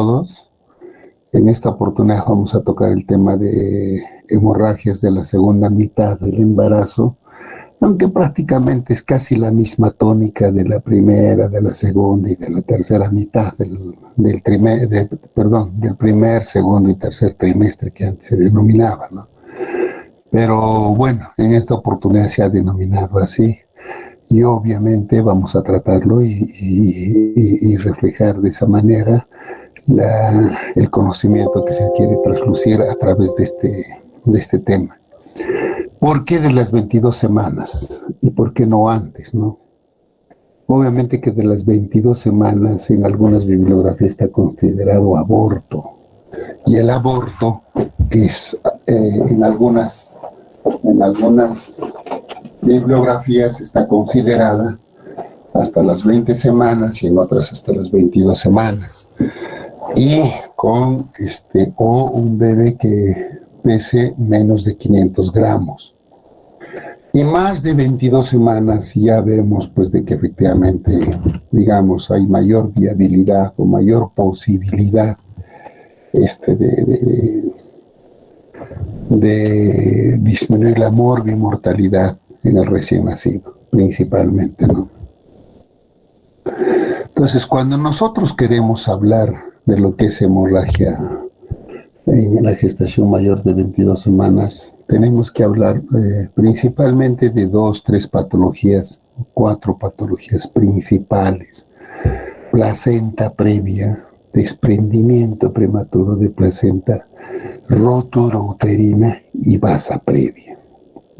todos. En esta oportunidad vamos a tocar el tema de hemorragias de la segunda mitad del embarazo, aunque prácticamente es casi la misma tónica de la primera, de la segunda y de la tercera mitad del primer, segundo y tercer trimestre que antes se denominaba, ¿no? Pero bueno, en esta oportunidad se ha denominado así. Y obviamente vamos a tratarlo y reflejar de esa manera el conocimiento que se quiere traslucir a través de este tema. ¿Por qué de las 22 semanas? ¿Y por qué no antes, no? Obviamente que de las 22 semanas en algunas bibliografías está considerado aborto. Y el aborto es en algunas bibliografías está considerada hasta las 20 semanas y en otras hasta las 22 semanas. Y con un bebé que pese menos de 500 gramos. Y más de 22 semanas ya vemos pues de que efectivamente, digamos, hay mayor viabilidad o mayor posibilidad de disminuir la morbimortalidad en el recién nacido, principalmente, ¿no? Entonces, cuando nosotros queremos hablar de lo que es hemorragia en la gestación mayor de 22 semanas, tenemos que hablar principalmente de 3 patologías, 4 patologías principales. Placenta previa, desprendimiento prematuro de placenta, rotura uterina y basa previa.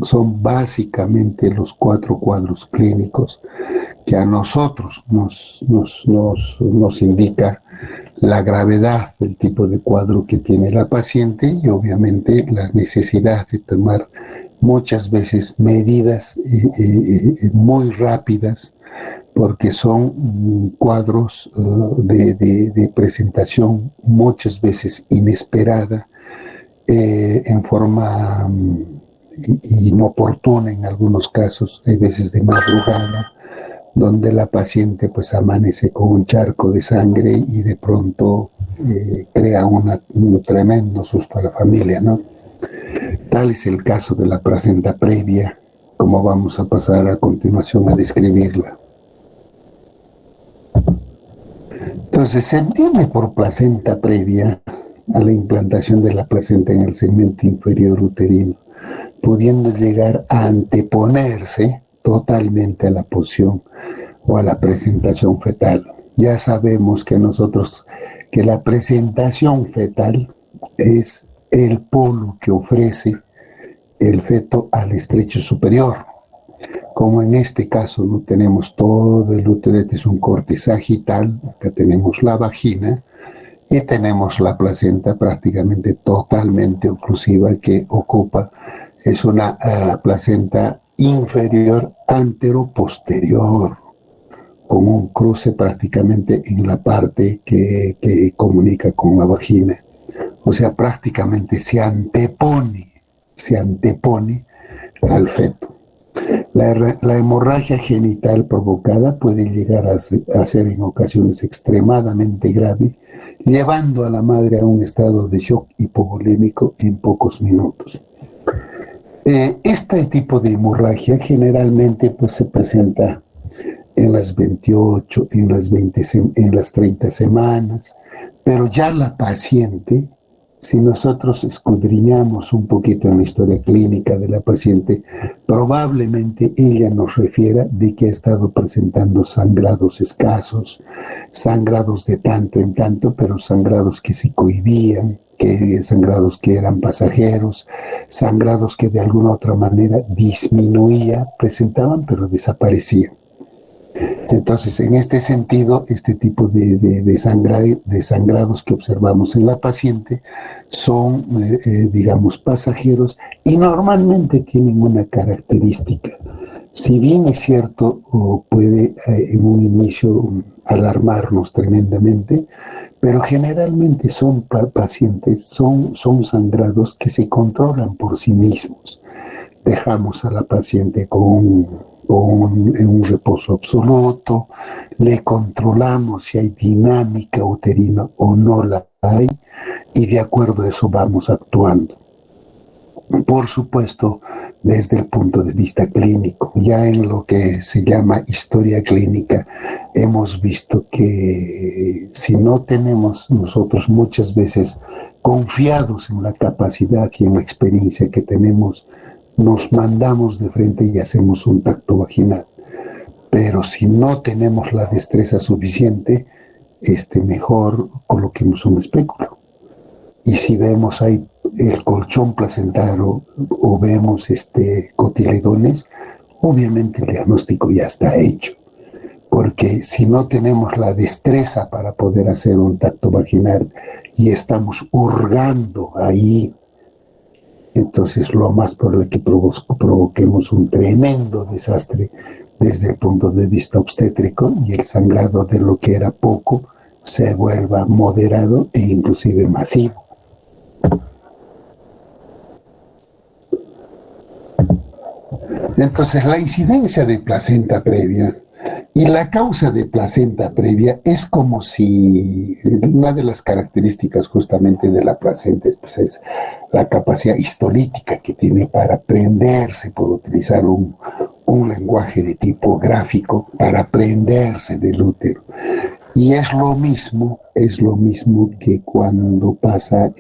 Son básicamente los 4 cuadros clínicos que a nosotros nos indica la gravedad del tipo de cuadro que tiene la paciente y obviamente la necesidad de tomar muchas veces medidas muy rápidas porque son cuadros de presentación muchas veces inesperada, en forma inoportuna en algunos casos, hay veces de madrugada, donde la paciente pues amanece con un charco de sangre y de pronto crea un tremendo susto a la familia, ¿no? Tal es el caso de la placenta previa, como vamos a pasar a continuación a describirla. Entonces se entiende por placenta previa a la implantación de la placenta en el segmento inferior uterino, pudiendo llegar a anteponerse totalmente a la posición o a la presentación fetal. Ya sabemos que que la presentación fetal es el polo que ofrece el feto al estrecho superior. Como en este caso no tenemos todo el útero, es un corte sagital, acá tenemos la vagina y tenemos la placenta prácticamente totalmente oclusiva que ocupa, es una placenta inferior antero-posterior, con un cruce prácticamente en la parte que comunica con la vagina. O sea, prácticamente se antepone al feto. La hemorragia genital provocada puede llegar a ser en ocasiones extremadamente grave, llevando a la madre a un estado de shock hipovolémico en pocos minutos. Este tipo de hemorragia generalmente pues, se presenta en las 28, en las 30 semanas, pero ya la paciente, si nosotros escudriñamos un poquito en la historia clínica de la paciente, probablemente ella nos refiera de que ha estado presentando sangrados escasos, sangrados de tanto en tanto, pero sangrados que se cohibían, sangrados que eran pasajeros, sangrados que de alguna otra manera presentaban pero desaparecían. Entonces, en este sentido, este tipo de sangrados que observamos en la paciente son, digamos, pasajeros y normalmente tienen una característica. Si bien es cierto, o puede en un inicio alarmarnos tremendamente, pero generalmente son pacientes, son sangrados que se controlan por sí mismos. Dejamos a la paciente con en un reposo absoluto, le controlamos si hay dinámica uterina o no la hay, y de acuerdo a eso vamos actuando. Por supuesto, desde el punto de vista clínico, ya en lo que se llama historia clínica, hemos visto que si no tenemos nosotros muchas veces confiados en la capacidad y en la experiencia que tenemos, nos mandamos de frente y hacemos un tacto vaginal. Pero si no tenemos la destreza suficiente, mejor coloquemos un espéculo. Y si vemos ahí el colchón placentario o vemos cotiledones, obviamente el diagnóstico ya está hecho. Porque si no tenemos la destreza para poder hacer un tacto vaginal y estamos hurgando ahí, entonces lo más probable es que provoquemos un tremendo desastre desde el punto de vista obstétrico, y el sangrado de lo que era poco se vuelva moderado e inclusive masivo. Entonces, la incidencia de placenta previa y la causa de placenta previa es como si una de las características justamente de la placenta pues es la capacidad histolítica que tiene para prenderse, por utilizar un lenguaje de tipo gráfico, para prenderse del útero. Y es lo mismo que cuando pasa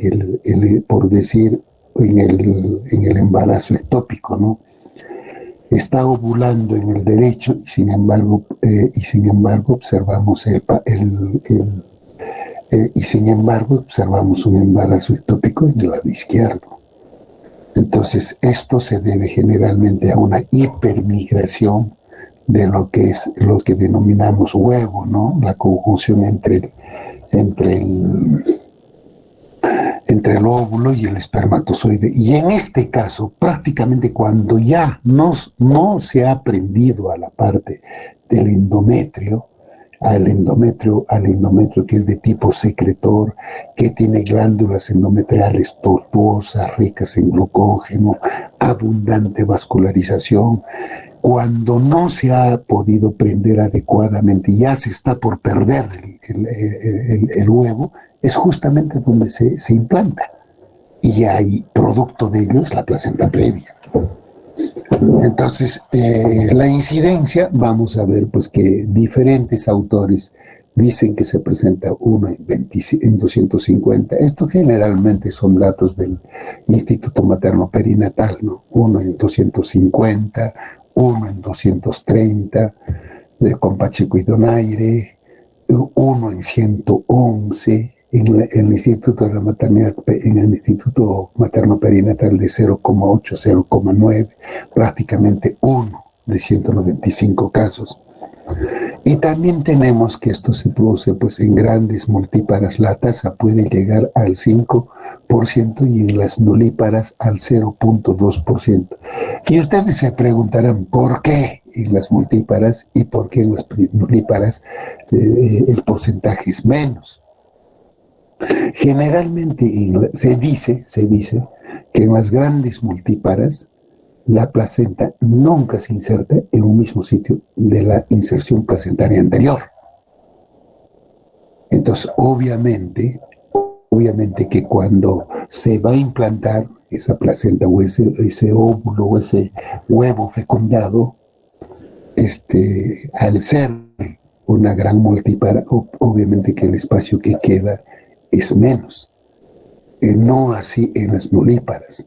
por decir, en el embarazo ectópico, ¿no? Está ovulando en el derecho y sin embargo observamos observamos un embarazo ectópico en el lado izquierdo. Entonces esto se debe generalmente a una hipermigración de lo que denominamos huevo, ¿no? La conjunción entre el óvulo y el espermatozoide. Y en este caso, prácticamente cuando ya no se ha prendido a la parte del endometrio, al endometrio que es de tipo secretor, que tiene glándulas endometriales tortuosas, ricas en glucógeno, abundante vascularización, cuando no se ha podido prender adecuadamente, ya se está por perder el huevo, es justamente donde se implanta. Y hay producto de ello es la placenta previa. Entonces, la incidencia, vamos a ver pues que diferentes autores dicen que se presenta uno en 250. Esto generalmente son datos del Instituto Materno Perinatal, ¿no? Uno en 250, uno en 230, con Pacheco y Donaire, uno en 111, en el Instituto de la Maternidad, en el Instituto Materno Perinatal de 0,8, 0,9, prácticamente uno de 195 casos. Y también tenemos que esto se produce pues en grandes multíparas. La tasa puede llegar al 5% y en las nulíparas al 0,2%. Y ustedes se preguntarán por qué en las multíparas y por qué en las nulíparas el porcentaje es menos. Generalmente se dice que en las grandes multíparas la placenta nunca se inserta en un mismo sitio de la inserción placentaria anterior. Entonces, obviamente que cuando se va a implantar esa placenta o ese óvulo o ese huevo fecundado, al ser una gran multípara, obviamente que el espacio que queda es menos. No así en las nulíparas.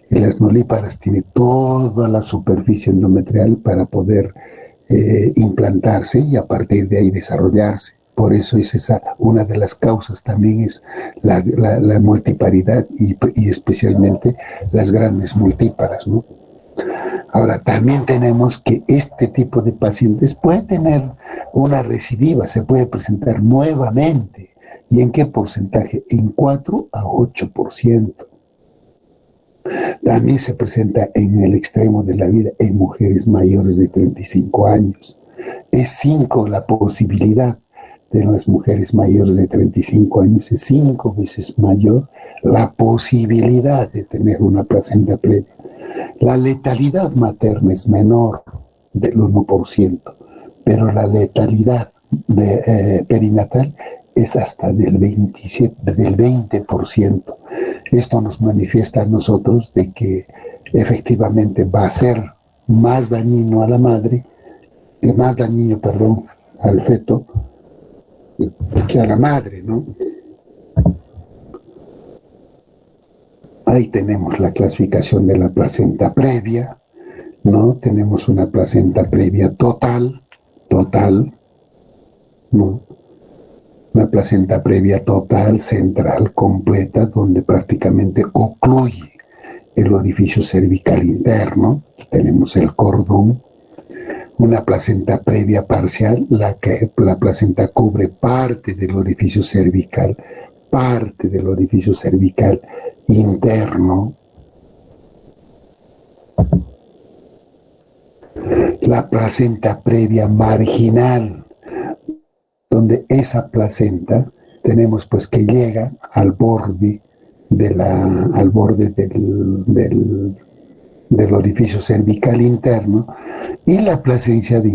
En las nulíparas tiene toda la superficie endometrial para poder implantarse y a partir de ahí desarrollarse. Por eso es una de las causas también es la multiparidad y especialmente las grandes multíparas, ¿no? Ahora, también tenemos que este tipo de pacientes puede tener una recidiva, se puede presentar nuevamente. ¿Y en qué porcentaje? En 4 a 8%. También se presenta en el extremo de la vida en mujeres mayores de 35 años. Es 5 la posibilidad de las mujeres mayores de 35 años, es 5 veces mayor la posibilidad de tener una placenta previa. La letalidad materna es menor, del 1%, pero la letalidad perinatal es hasta del 27, del 20%. Esto nos manifiesta a nosotros de que efectivamente va a ser más dañino a la madre, más dañino, perdón, al feto que a la madre, ¿no? Ahí tenemos la clasificación de la placenta previa, ¿no? Tenemos una placenta previa total, ¿no? Una placenta previa total, central, completa, donde prácticamente ocluye el orificio cervical interno. Aquí tenemos el cordón. Una placenta previa parcial, la placenta cubre parte del orificio cervical interno. La placenta previa marginal, donde esa placenta tenemos pues que llega al borde del orificio cervical interno, y la placenta de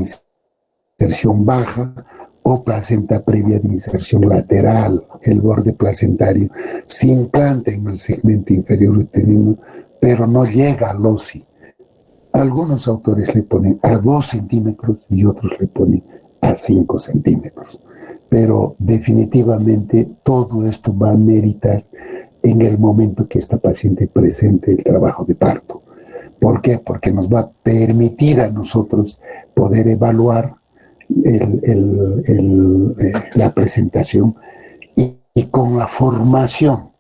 inserción baja o placenta previa de inserción lateral, el borde placentario, se implanta en el segmento inferior uterino, pero no llega al OSI. Algunos autores le ponen a 2 centímetros y otros le ponen a 5 centímetros. Pero definitivamente todo esto va a meritar en el momento que esta paciente presente el trabajo de parto. ¿Por qué? Porque nos va a permitir a nosotros poder evaluar la presentación y con la formación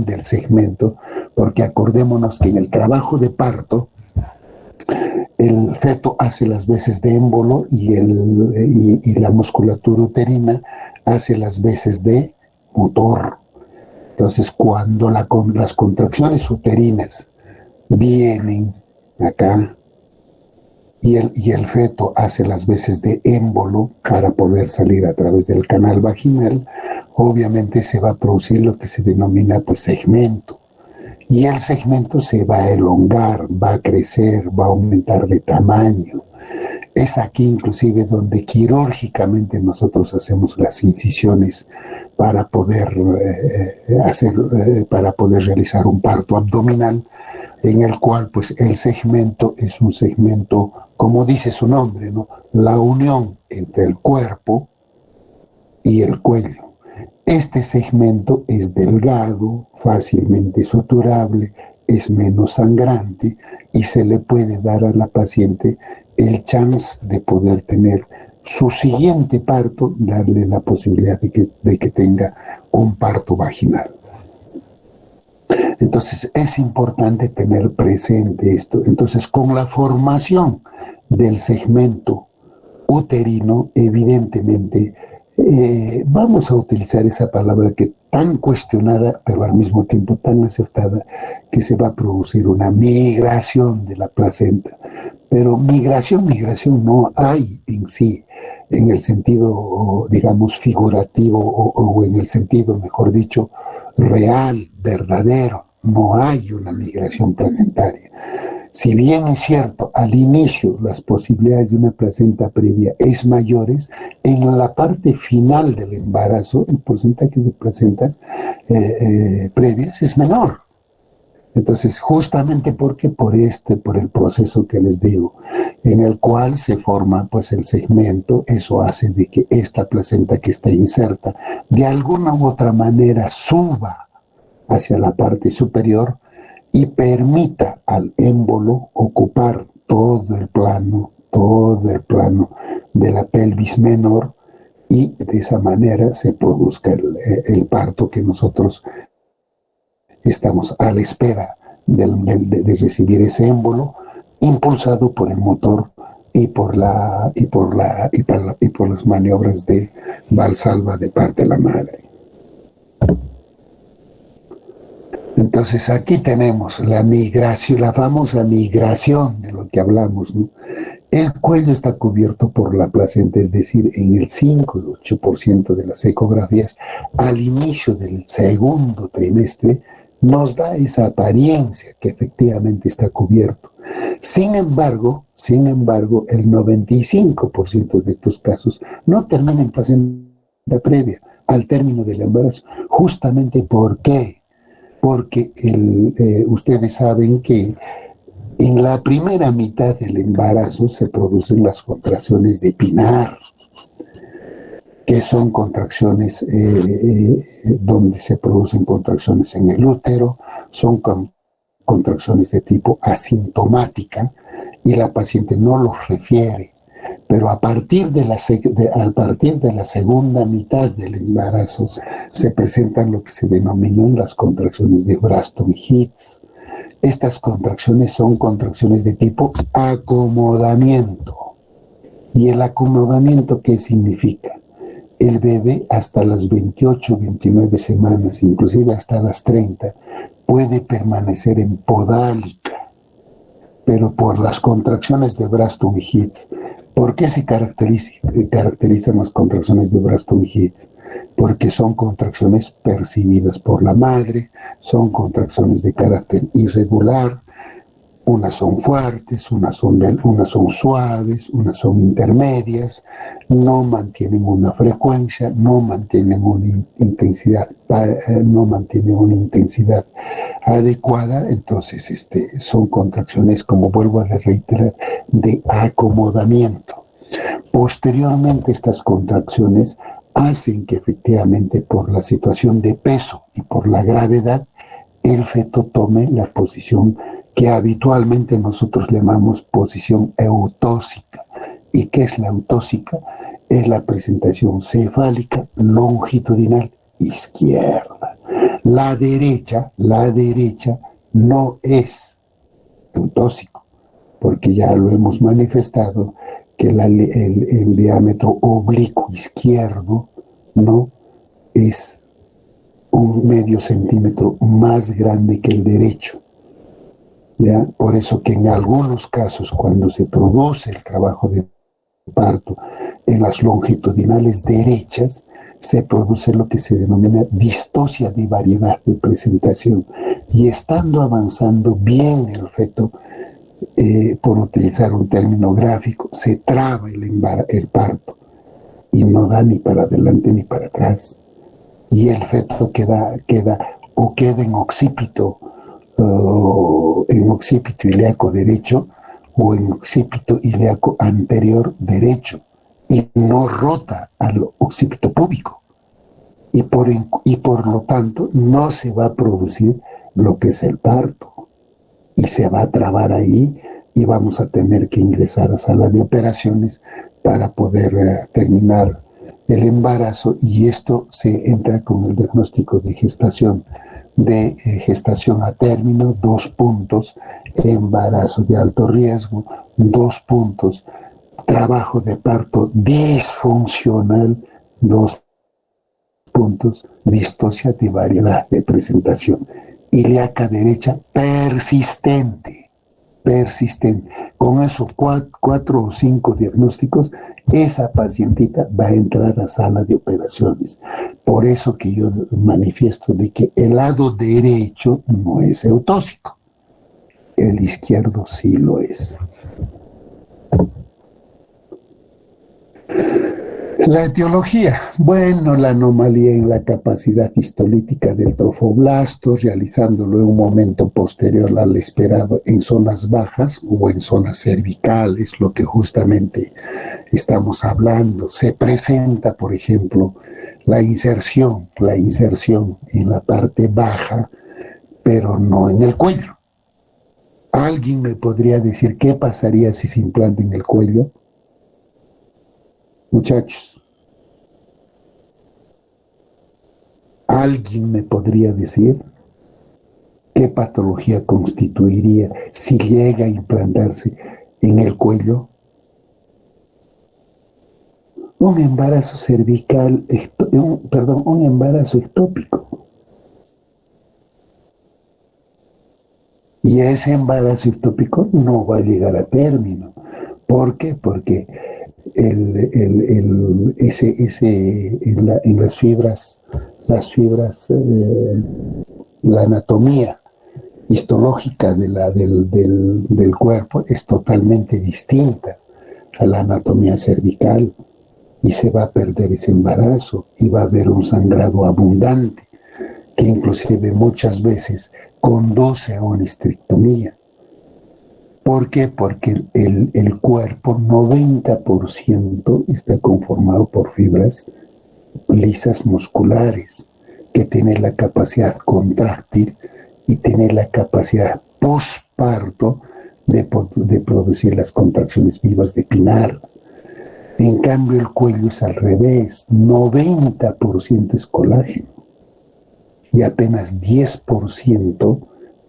del segmento, porque acordémonos que en el trabajo de parto el feto hace las veces de émbolo y la musculatura uterina hace las veces de motor. Entonces, cuando las contracciones uterinas vienen acá y el feto hace las veces de émbolo para poder salir a través del canal vaginal, obviamente se va a producir lo que se denomina pues segmento. Y el segmento se va a elongar, va a crecer, va a aumentar de tamaño. Es aquí inclusive donde quirúrgicamente nosotros hacemos las incisiones para poder realizar un parto abdominal, en el cual pues el segmento es un segmento, como dice su nombre, ¿no? La unión entre el cuerpo y el cuello. Este segmento es delgado, fácilmente suturable, es menos sangrante y se le puede dar a la paciente el chance de poder tener su siguiente parto, darle la posibilidad de que tenga un parto vaginal. Entonces es importante tener presente esto. Entonces, con la formación del segmento uterino, evidentemente vamos a utilizar esa palabra que tan cuestionada, pero al mismo tiempo tan acertada, que se va a producir una migración de la placenta. Pero migración no hay en sí, en el sentido, digamos, figurativo o en el sentido, mejor dicho, real, verdadero. No hay una migración placentaria. Si bien es cierto, al inicio las posibilidades de una placenta previa es mayores, en la parte final del embarazo el porcentaje de placentas previas es menor. Entonces, justamente por el proceso que les digo, en el cual se forma pues el segmento, eso hace de que esta placenta que está inserta de alguna u otra manera suba hacia la parte superior y permita al émbolo ocupar todo el plano de la pelvis menor, y de esa manera se produzca el parto que nosotros estamos a la espera de recibir ese émbolo, impulsado por el motor y por las maniobras de valsalva de parte de la madre. Entonces aquí tenemos la migración, la famosa migración de lo que hablamos, ¿no? El cuello está cubierto por la placenta, es decir, en el 5 y 8% de las ecografías, al inicio del segundo trimestre, nos da esa apariencia que efectivamente está cubierto. Sin embargo, el 95% de estos casos no terminan en placenta previa al término del embarazo. Justamente ¿por qué? Porque ustedes saben que en la primera mitad del embarazo se producen las contracciones de Pinar, que son contracciones donde se producen contracciones en el útero, son contracciones de tipo asintomática y la paciente no los refiere. Pero a partir de la segunda mitad del embarazo se presentan lo que se denominan las contracciones de Braxton Hicks. Estas contracciones son contracciones de tipo acomodamiento. ¿Y el acomodamiento qué significa? El bebé hasta las 28, 29 semanas, inclusive hasta las 30, puede permanecer en podálica, pero por las contracciones de Braxton Hicks. ¿Por qué se caracterizan las contracciones de Braxton Hicks? Porque son contracciones percibidas por la madre, son contracciones de carácter irregular, unas son fuertes, unas son suaves, unas son intermedias, no mantienen una frecuencia, no mantienen una intensidad adecuada. Entonces son contracciones, como vuelvo a reiterar, de acomodamiento. Posteriormente, estas contracciones hacen que efectivamente por la situación de peso y por la gravedad el feto tome la posición que habitualmente nosotros llamamos posición eutóxica. ¿Y qué es la eutóxica? Es la presentación cefálica longitudinal izquierda. La derecha no es eutóxico, porque ya lo hemos manifestado que el diámetro oblicuo izquierdo no es 1/2 centímetro más grande que el derecho. ¿Ya? Por eso que en algunos casos, cuando se produce el trabajo de parto en las longitudinales derechas, se produce lo que se denomina distosia de variedad de presentación. Y estando avanzando bien el feto, por utilizar un término gráfico, se traba el parto y no da ni para adelante ni para atrás. Y el feto queda en occipito ilíaco derecho o en occipito ilíaco anterior derecho y no rota al occipito púbico y por lo tanto no se va a producir lo que es el parto y se va a trabar ahí y vamos a tener que ingresar a sala de operaciones para poder terminar el embarazo, y esto se entra con el diagnóstico de gestación a término, 2 puntos, embarazo de alto riesgo, 2 puntos, trabajo de parto disfuncional, 2 puntos, distosia de variedad de presentación, ilíaca derecha persistente. Con esos 4 o 5 diagnósticos, esa pacientita va a entrar a sala de operaciones. Por eso que yo manifiesto de que el lado derecho no es eutóxico, el izquierdo sí lo es. La etiología, bueno, la anomalía en la capacidad histolítica del trofoblasto, realizándolo en un momento posterior al esperado en zonas bajas o en zonas cervicales, lo que justamente estamos hablando. Se presenta, por ejemplo, la inserción en la parte baja, pero no en el cuello. ¿Alguien me podría decir qué pasaría si se implanta en el cuello? Muchachos, ¿alguien me podría decir qué patología constituiría si llega a implantarse en el cuello? Un embarazo cervical, un embarazo ectópico. Y ese embarazo ectópico no va a llegar a término. ¿Por qué? Porque en las fibras, la anatomía histológica del cuerpo es totalmente distinta a la anatomía cervical y se va a perder ese embarazo y va a haber un sangrado abundante que inclusive muchas veces conduce a una histerectomía. ¿Por qué? Porque el cuerpo 90% está conformado por fibras lisas musculares que tienen la capacidad contráctil y tienen la capacidad postparto de producir las contracciones vivas de Pinar. En cambio, el cuello es al revés, 90% es colágeno y apenas 10%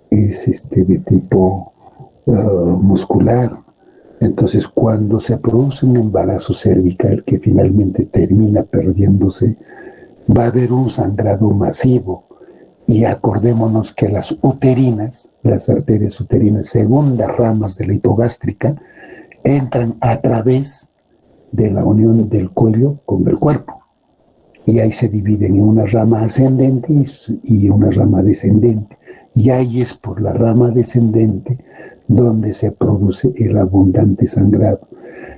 es de tipo muscular. Entonces, cuando se produce un embarazo cervical que finalmente termina perdiéndose, va a haber un sangrado masivo. Y acordémonos que las uterinas, las arterias uterinas, segundas ramas de la hipogástrica, entran a través de la unión del cuello con el cuerpo. Y ahí se dividen en una rama ascendente y una rama descendente. Y ahí es por la rama descendente donde se produce el abundante sangrado.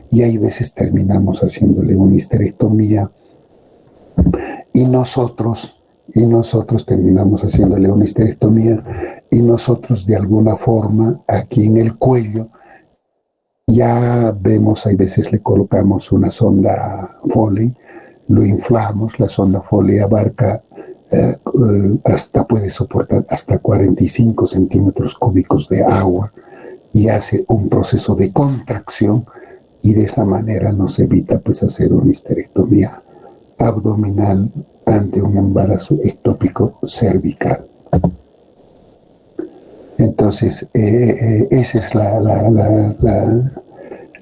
Y hay veces terminamos haciéndole una histerectomía y nosotros terminamos haciéndole una histerectomía y nosotros de alguna forma aquí en el cuello ya vemos, hay veces le colocamos una sonda Foley, lo inflamos, la sonda Foley abarca puede soportar hasta 45 centímetros cúbicos de agua y hace un proceso de contracción y de esa manera nos evita pues hacer una histerectomía abdominal ante un embarazo ectópico cervical. Entonces, esa es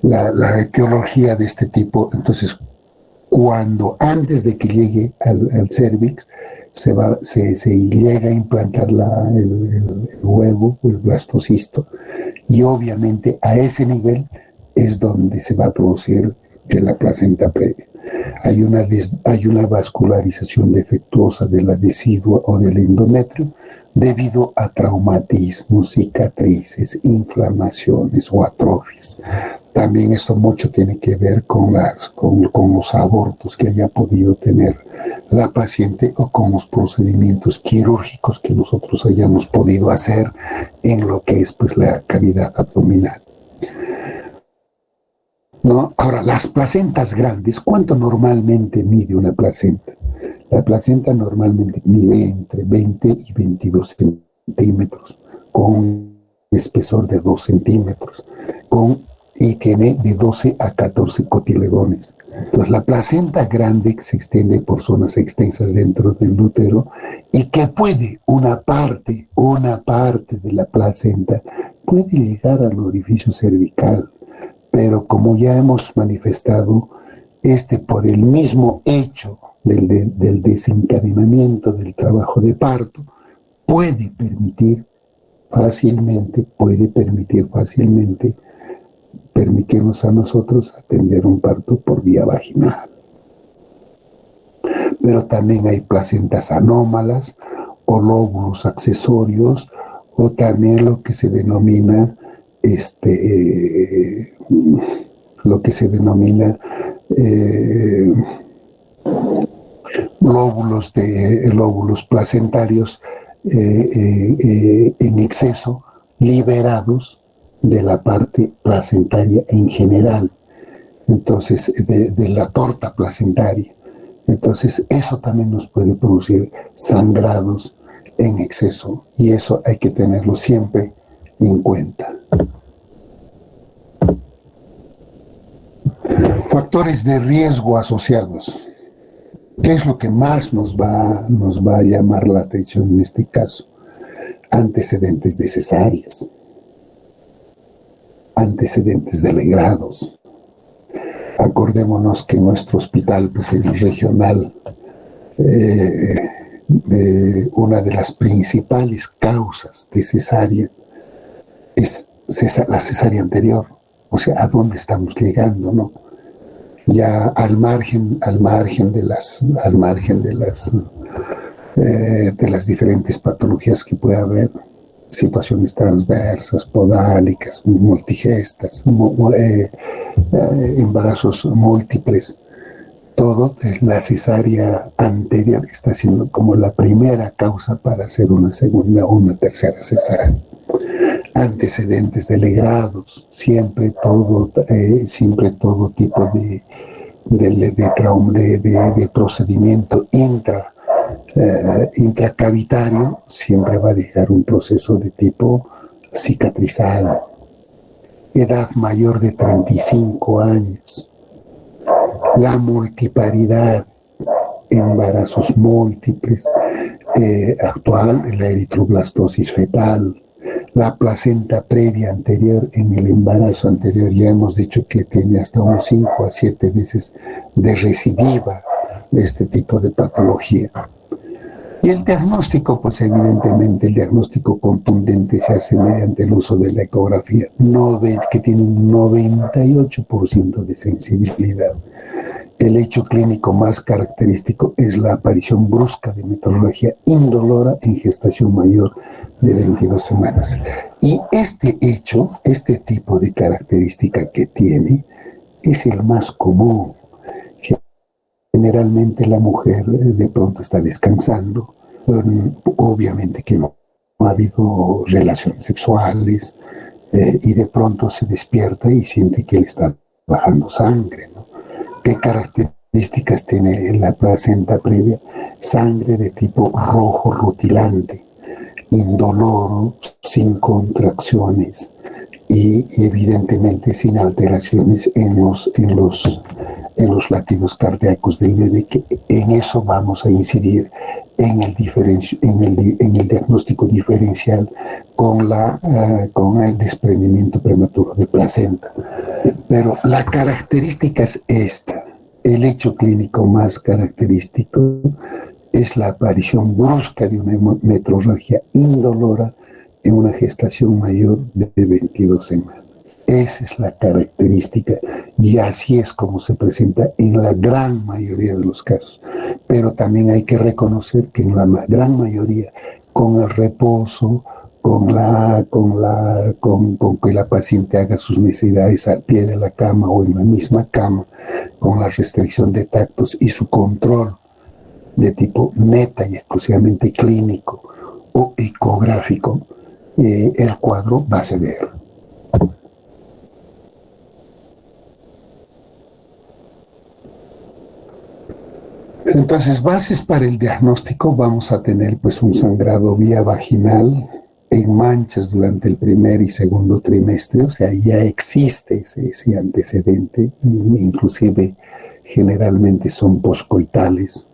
la etiología de este tipo. Entonces, antes de que llegue al cervix, se llega a implantar el huevo o el blastocisto, y obviamente a ese nivel es donde se va a producir la placenta previa. Hay una vascularización defectuosa de la decidua o del endometrio debido a traumatismos, cicatrices, inflamaciones o atrofias. También esto mucho tiene que ver con los abortos que haya podido tener la paciente o con los procedimientos quirúrgicos que nosotros hayamos podido hacer en lo que es pues la cavidad abdominal. ¿No? Ahora, las placentas grandes, ¿cuánto normalmente mide una placenta? La placenta normalmente mide entre 20 y 22 centímetros, con un espesor de 2 centímetros, y tiene de 12 a 14 cotiledones. Entonces, la placenta grande se extiende por zonas extensas dentro del útero y que puede, una parte de la placenta puede llegar al orificio cervical. Pero como ya hemos manifestado, por el mismo hecho del desencadenamiento del trabajo de parto, puede permitir fácilmente permitirnos a nosotros atender un parto por vía vaginal. Pero también hay placentas anómalas o lóbulos accesorios, o también lo que se denomina lóbulos placentarios en exceso, liberados de la parte placentaria en general, entonces de la torta placentaria. Entonces eso también nos puede producir sangrados en exceso, y eso hay que tenerlo siempre en cuenta. Factores de riesgo asociados. ¿Qué es lo que más nos va a llamar la atención en este caso? Antecedentes de cesáreas, antecedentes de legrados. Acordémonos que en nuestro hospital, pues en el regional, una de las principales causas de cesárea es la cesárea anterior. O sea, ¿a dónde estamos llegando, no? Ya al margen de las diferentes patologías que puede haber, situaciones transversas, podálicas, multigestas, embarazos múltiples. Todo, la cesárea anterior está siendo como la primera causa para hacer una segunda o una tercera cesárea. Antecedentes de legrados, siempre todo tipo de procedimiento intracavitario siempre va a dejar un proceso de tipo cicatrizal. Edad mayor de 35 años. La multiparidad, embarazos múltiples, actual, la eritroblastosis fetal, la placenta previa anterior en el embarazo anterior, ya hemos dicho que tiene hasta un 5 a 7 veces de recidiva de este tipo de patología. Y el diagnóstico, pues evidentemente el diagnóstico contundente se hace mediante el uso de la ecografía, que tiene un 98% de sensibilidad. El hecho clínico más característico es la aparición brusca de metrorragia indolora en gestación mayor de 22 semanas. Y este hecho, este tipo de característica que tiene, es el más común. Generalmente la mujer de pronto está descansando, obviamente que no ha habido relaciones sexuales, y de pronto se despierta y siente que le está bajando sangre, ¿no? ¿Qué características tiene la placenta previa? Sangre de tipo rojo rutilante, indoloro, sin contracciones y evidentemente sin alteraciones en los latidos cardíacos del bebé, que en eso vamos a incidir en el diagnóstico diferencial con el desprendimiento prematuro de placenta. Pero la característica es esta. El hecho clínico más característico es la aparición brusca de una metrorragia indolora en una gestación mayor de 22 semanas. Esa es la característica y así es como se presenta en la gran mayoría de los casos. Pero también hay que reconocer que en la gran mayoría, con el reposo, con que la paciente haga sus necesidades al pie de la cama o en la misma cama, con la restricción de tactos y su control de tipo neta y exclusivamente clínico o ecográfico, el cuadro va a severo. Entonces, bases para el diagnóstico, vamos a tener pues un sangrado vía vaginal en manchas durante el primer y segundo trimestre, o sea, ya existe ese antecedente, inclusive generalmente son poscoitales.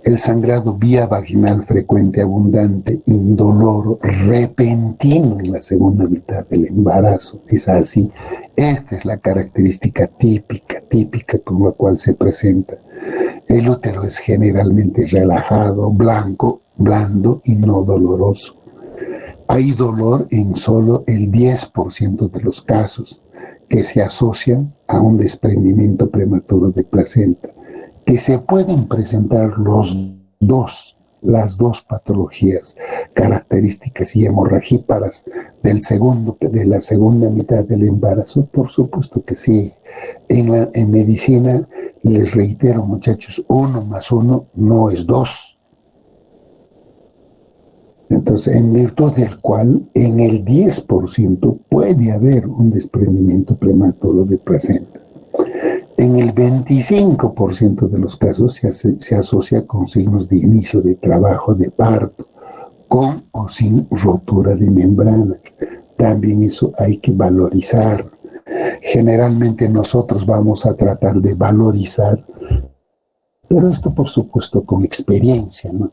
El sangrado vía vaginal frecuente, abundante, indoloro, repentino en la segunda mitad del embarazo. Es así. Esta es la característica típica con la cual se presenta. El útero es generalmente relajado, blanco, blando y no doloroso. Hay dolor en solo el 10% de los casos que se asocian a un desprendimiento prematuro de placenta, que se pueden presentar las dos patologías características y hemorragíparas de la segunda mitad del embarazo. Por supuesto que sí. En medicina, les reitero, muchachos, 1 más 1 no es 2. Entonces, en virtud del cual, en el 10% puede haber un desprendimiento prematuro de placenta. En el 25% de los casos se asocia con signos de inicio de trabajo de parto, con o sin rotura de membranas. También eso hay que valorizar. Generalmente nosotros vamos a tratar de valorizar, pero esto por supuesto con experiencia, ¿no?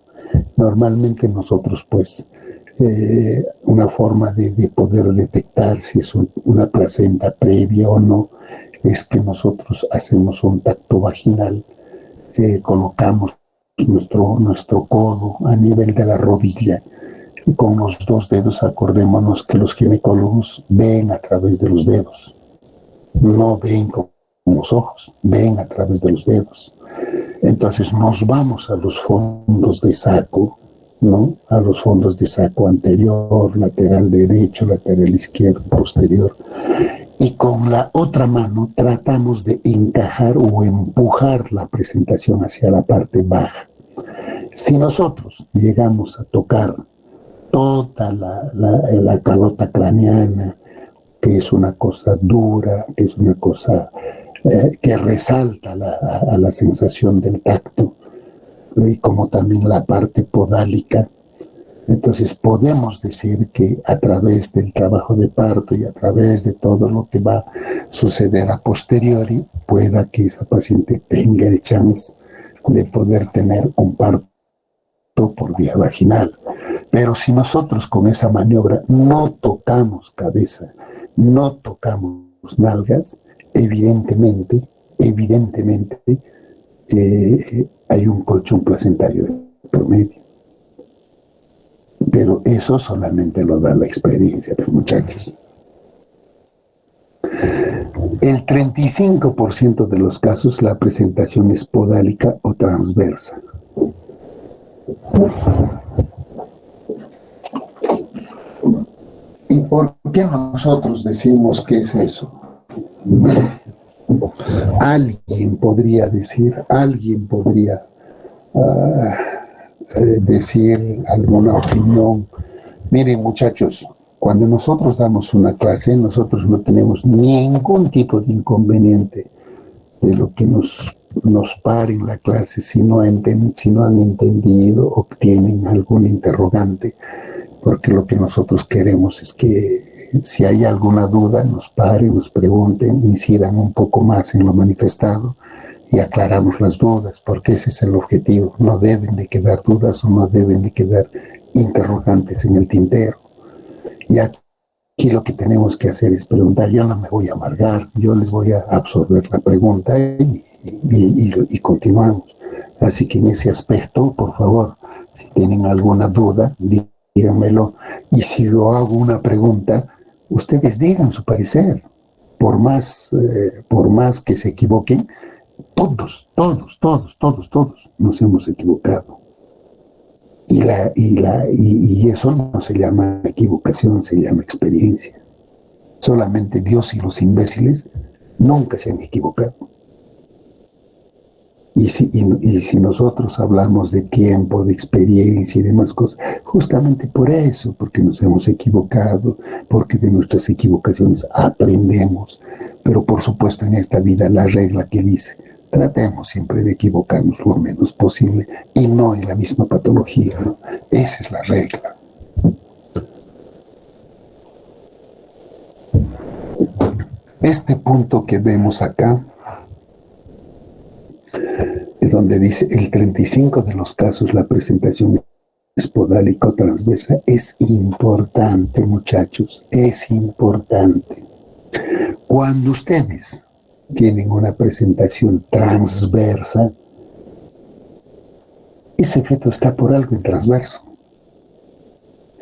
Normalmente nosotros pues una forma de poder detectar si es una placenta previa o no es que nosotros hacemos un tacto vaginal, colocamos nuestro codo a nivel de la rodilla y con los 2 dedos, acordémonos que los ginecólogos ven a través de los dedos, no ven con los ojos, ven a través de los dedos. Entonces nos vamos a los fondos de saco ¿no? A los fondos de saco anterior, lateral derecho, lateral izquierdo, posterior. Y con la otra mano tratamos de encajar o empujar la presentación hacia la parte baja. Si nosotros llegamos a tocar toda la calota craneana, que es una cosa dura, que es una cosa que resalta a la sensación del tacto, y como también la parte podálica, entonces podemos decir que a través del trabajo de parto y a través de todo lo que va a suceder a posteriori, pueda que esa paciente tenga el chance de poder tener un parto por vía vaginal. Pero si nosotros con esa maniobra no tocamos cabeza, no tocamos nalgas, evidentemente, hay un colchón placentario de promedio. Pero eso solamente lo da la experiencia, muchachos. El 35% de los casos la presentación es podálica o transversa. ¿Y por qué nosotros decimos que es eso? Alguien podría decir decir alguna opinión. Miren, muchachos, cuando nosotros damos una clase, nosotros no tenemos ningún tipo de inconveniente de lo que nos pare en la clase si no han entendido o tienen algún interrogante, porque lo que nosotros queremos es que si hay alguna duda nos paren, nos pregunten, incidan un poco más en lo manifestado y aclaramos las dudas, porque ese es el objetivo. No deben de quedar dudas o no deben de quedar interrogantes en el tintero. Y aquí lo que tenemos que hacer es preguntar. Yo no me voy a amargar, yo les voy a absorber la pregunta y continuamos. Así que en ese aspecto, por favor, si tienen alguna duda, díganmelo. Y si yo hago una pregunta, ustedes digan su parecer. Por más que se equivoquen, todos nos hemos equivocado. Y eso no se llama equivocación, se llama experiencia. Solamente Dios y los imbéciles nunca se han equivocado. Y si nosotros hablamos de tiempo, de experiencia y demás cosas, justamente por eso, porque nos hemos equivocado, porque de nuestras equivocaciones aprendemos. Pero por supuesto en esta vida la regla que dice, tratemos siempre de equivocarnos lo menos posible y no en la misma patología, ¿no? Esa es la regla. Este punto que vemos acá, es donde dice el 35% de los casos la presentación es podálica o transversa, es importante, muchachos, es importante. Cuando ustedes tienen una presentación transversa, ese feto está por algo en transverso.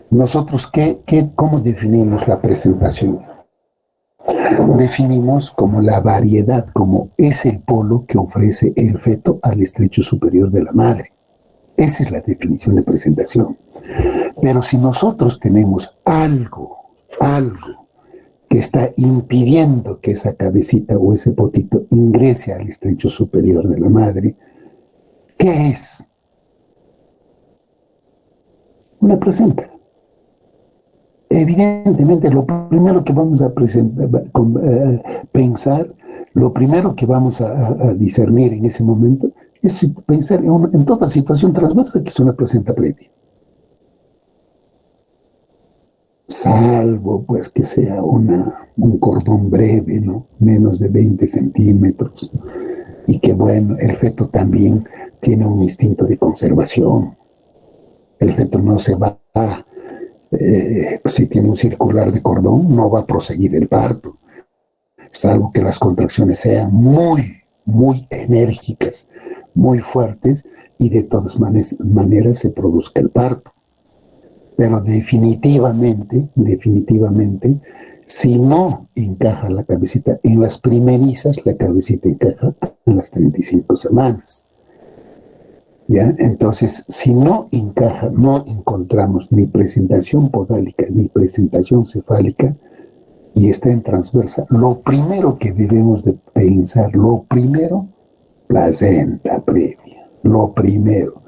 Nosotros, ¿cómo definimos la presentación? Definimos como la variedad, como es el polo que ofrece el feto al estrecho superior de la madre. Esa es la definición de presentación. Pero si nosotros tenemos algo que está impidiendo que esa cabecita o ese potito ingrese al estrecho superior de la madre, ¿qué es? Una placenta. Evidentemente, lo primero que vamos a pensar, lo primero que vamos a discernir en ese momento es pensar en toda situación transversa que es una placenta previa. Salvo pues que sea un cordón breve, ¿no? Menos de 20 centímetros, y que bueno, el feto también tiene un instinto de conservación. El feto no se va si tiene un circular de cordón, no va a proseguir el parto, salvo que las contracciones sean muy enérgicas, muy fuertes, y de todas maneras se produzca el parto. Pero definitivamente, si no encaja la cabecita en las primerizas, la cabecita encaja en las 35 semanas. ¿Ya? Entonces, si no encaja, no encontramos ni presentación podálica ni presentación cefálica y está en transversa, lo primero que debemos de pensar, lo primero, placenta previa, lo primero.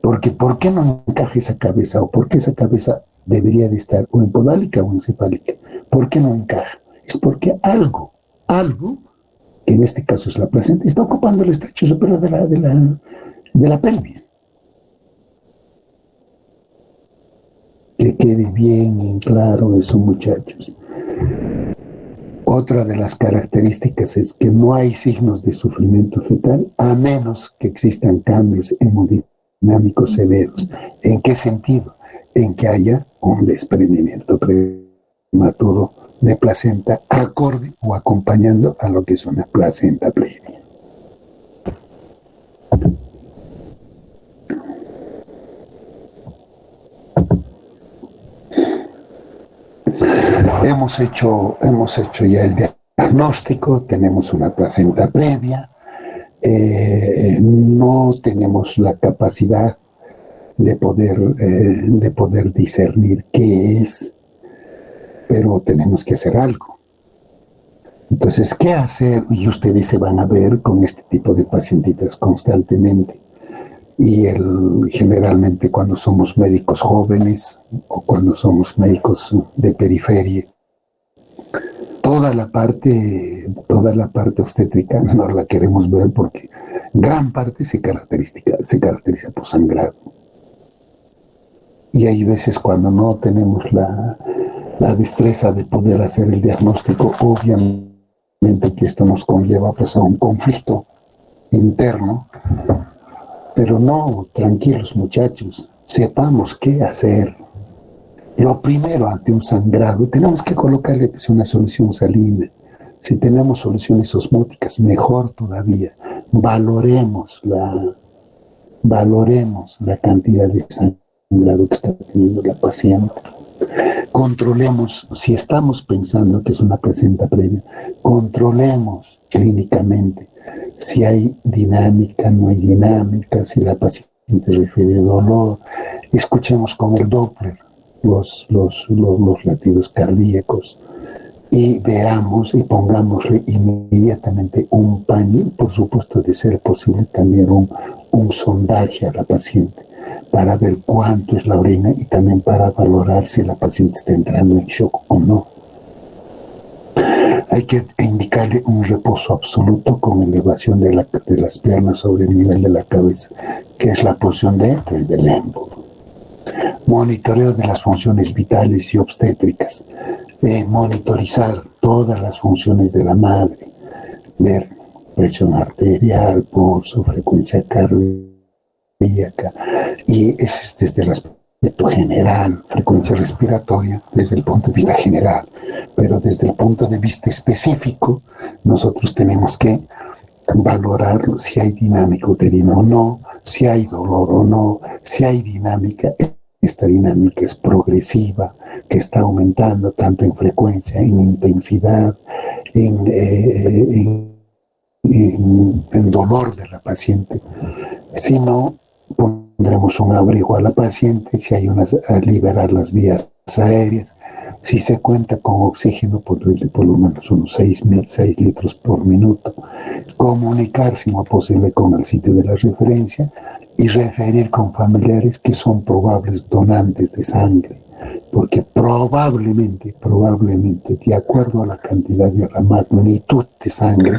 Porque ¿por qué no encaja esa cabeza o por qué esa cabeza debería de estar o en podálica o en cefálica? ¿Por qué no encaja? Es porque algo, que en este caso es la placenta, está ocupando el estrecho superior de la pelvis. Que quede bien en claro eso, muchachos. Otra de las características es que no hay signos de sufrimiento fetal a menos que existan cambios hemodinámicos severos. ¿En qué sentido? En que haya un desprendimiento prematuro de placenta acorde o acompañando a lo que es una placenta previa. Hemos hecho ya el diagnóstico, tenemos una placenta previa, no tenemos la capacidad de poder discernir qué es, pero tenemos que hacer algo. Entonces, ¿qué hacer? Y ustedes se van a ver con este tipo de pacientitas constantemente. Y generalmente cuando somos médicos jóvenes o cuando somos médicos de periferia, toda la parte obstétrica no la queremos ver porque gran parte se caracteriza por sangrado. Y hay veces cuando no tenemos la destreza de poder hacer el diagnóstico, obviamente que esto nos conlleva pues a un conflicto interno, pero no, tranquilos muchachos, sepamos qué hacer. Lo primero ante un sangrado, tenemos que colocarle pues, una solución salina. Si tenemos soluciones osmóticas, mejor todavía. Valoremos la cantidad de sangrado que está teniendo la paciente. Controlemos, si estamos pensando que es una placenta previa, controlemos clínicamente si hay dinámica, no hay dinámica, si la paciente refiere dolor. Escuchemos con el Doppler los latidos cardíacos y veamos y pongámosle inmediatamente un paño, por supuesto de ser posible también un sondaje a la paciente para ver cuánto es la orina y también para valorar si la paciente está entrando en shock o no. Hay que indicarle un reposo absoluto con elevación de las piernas sobre el nivel de la cabeza, que es la posición del lembo. Monitoreo de las funciones vitales y obstétricas. Monitorizar todas las funciones de la madre. Ver presión arterial, pulso, frecuencia cardíaca. Y ese es desde el aspecto general, frecuencia respiratoria, desde el punto de vista general. Pero desde el punto de vista específico, nosotros tenemos que valorar si hay dinámica uterina o no, si hay dolor o no, si hay dinámica. Esta dinámica es progresiva, que está aumentando tanto en frecuencia, en intensidad, en dolor de la paciente. Si no, pondremos un abrigo a la paciente, si hay a liberar las vías aéreas. Si se cuenta con oxígeno, por lo menos unos 6 litros por minuto. Comunicar, si no es posible, con el sitio de la referencia y referir con familiares que son probables donantes de sangre, porque probablemente, de acuerdo a la cantidad y a la magnitud de sangre,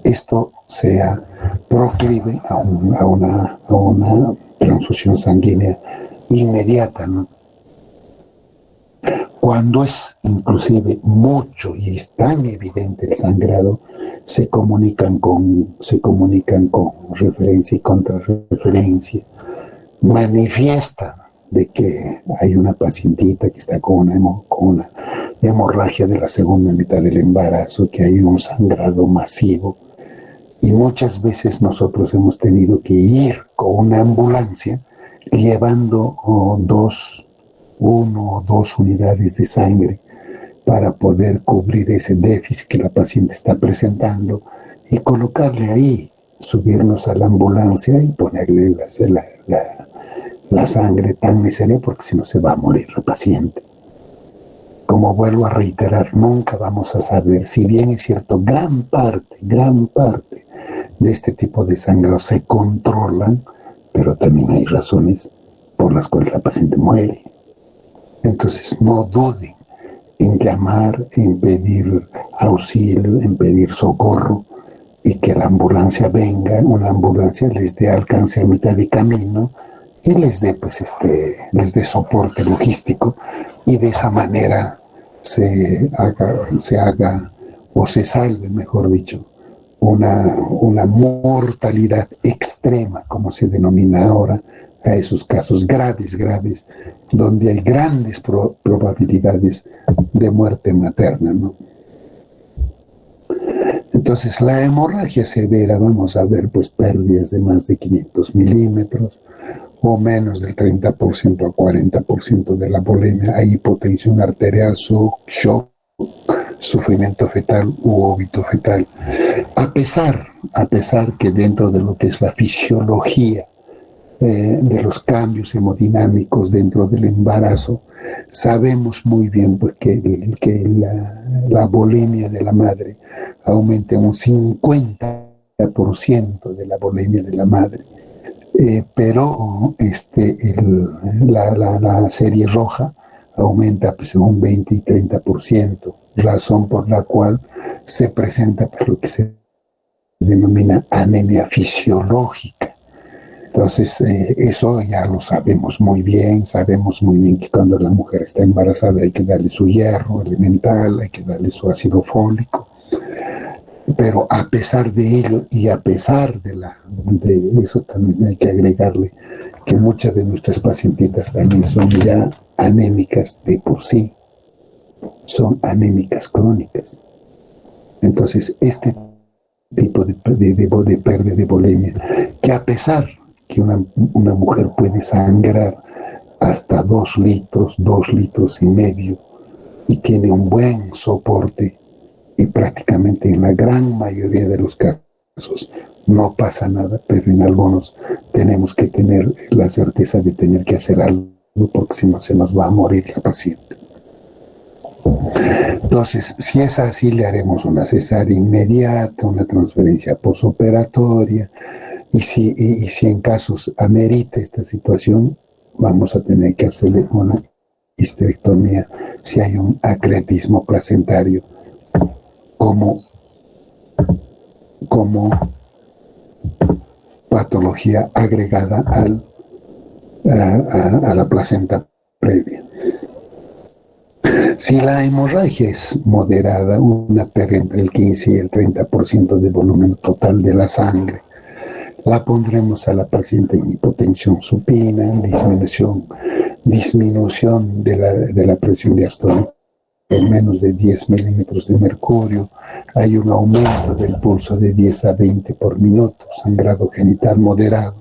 esto sea proclive a una transfusión sanguínea inmediata, ¿no? Cuando es inclusive mucho y es tan evidente el sangrado, se comunican con referencia y contrarreferencia, manifiestan de que hay una pacientita que está con una hemorragia de la segunda mitad del embarazo, que hay un sangrado masivo, y muchas veces nosotros hemos tenido que ir con una ambulancia llevando uno o dos unidades de sangre para poder cubrir ese déficit que la paciente está presentando y colocarle ahí subirnos a la ambulancia y ponerle la sangre tan necesaria, porque si no se va a morir la paciente. Como vuelvo a reiterar, nunca vamos a saber, si bien es cierto, gran parte de este tipo de sangrado se controlan, pero también hay razones por las cuales la paciente muere. Entonces no duden en llamar, en pedir auxilio, en pedir socorro, y que la ambulancia venga, una ambulancia les dé alcance a mitad de camino y les dé soporte logístico, y de esa manera se haga o se salve, mejor dicho, una mortalidad extrema, como se denomina ahora, a esos casos graves, donde hay grandes probabilidades de muerte materna, ¿no? Entonces, la hemorragia severa, vamos a ver, pues pérdidas de más de 500 milímetros, o menos del 30% a 40% de la volemia, hay hipotensión arterial, shock, sufrimiento fetal u óbito fetal. A pesar que dentro de lo que es la fisiología de los cambios hemodinámicos dentro del embarazo, sabemos muy bien pues, que la volemia de la madre aumenta un 50% de la volemia de la madre. Pero la serie roja aumenta pues, un 20 y 30%, razón por la cual se presenta pues, lo que se denomina anemia fisiológica. Entonces, eso ya lo sabemos muy bien que cuando la mujer está embarazada hay que darle su hierro elemental, hay que darle su ácido fólico. Pero a pesar de ello y a pesar de eso, también hay que agregarle que muchas de nuestras pacientitas también son ya anémicas de por sí, son anémicas crónicas. Entonces, este tipo de pérdida de volemia, que a pesar que una mujer puede sangrar hasta 2 litros y medio, y tiene un buen soporte, y prácticamente en la gran mayoría de los casos no pasa nada, pero en algunos tenemos que tener la certeza de tener que hacer algo, porque si no se nos va a morir la paciente. Entonces, si es así, le haremos una cesárea inmediata, una transferencia posoperatoria, y si en casos amerita esta situación, vamos a tener que hacerle una histerectomía si hay un acretismo placentario como patología agregada a la placenta previa. Si la hemorragia es moderada, una pérdida entre el 15 y el 30% del volumen total de la sangre, la pondremos a la paciente en hipotensión supina, disminución de la presión diastólica en menos de 10 milímetros de mercurio, hay un aumento del pulso de 10 a 20 por minuto, sangrado genital moderado.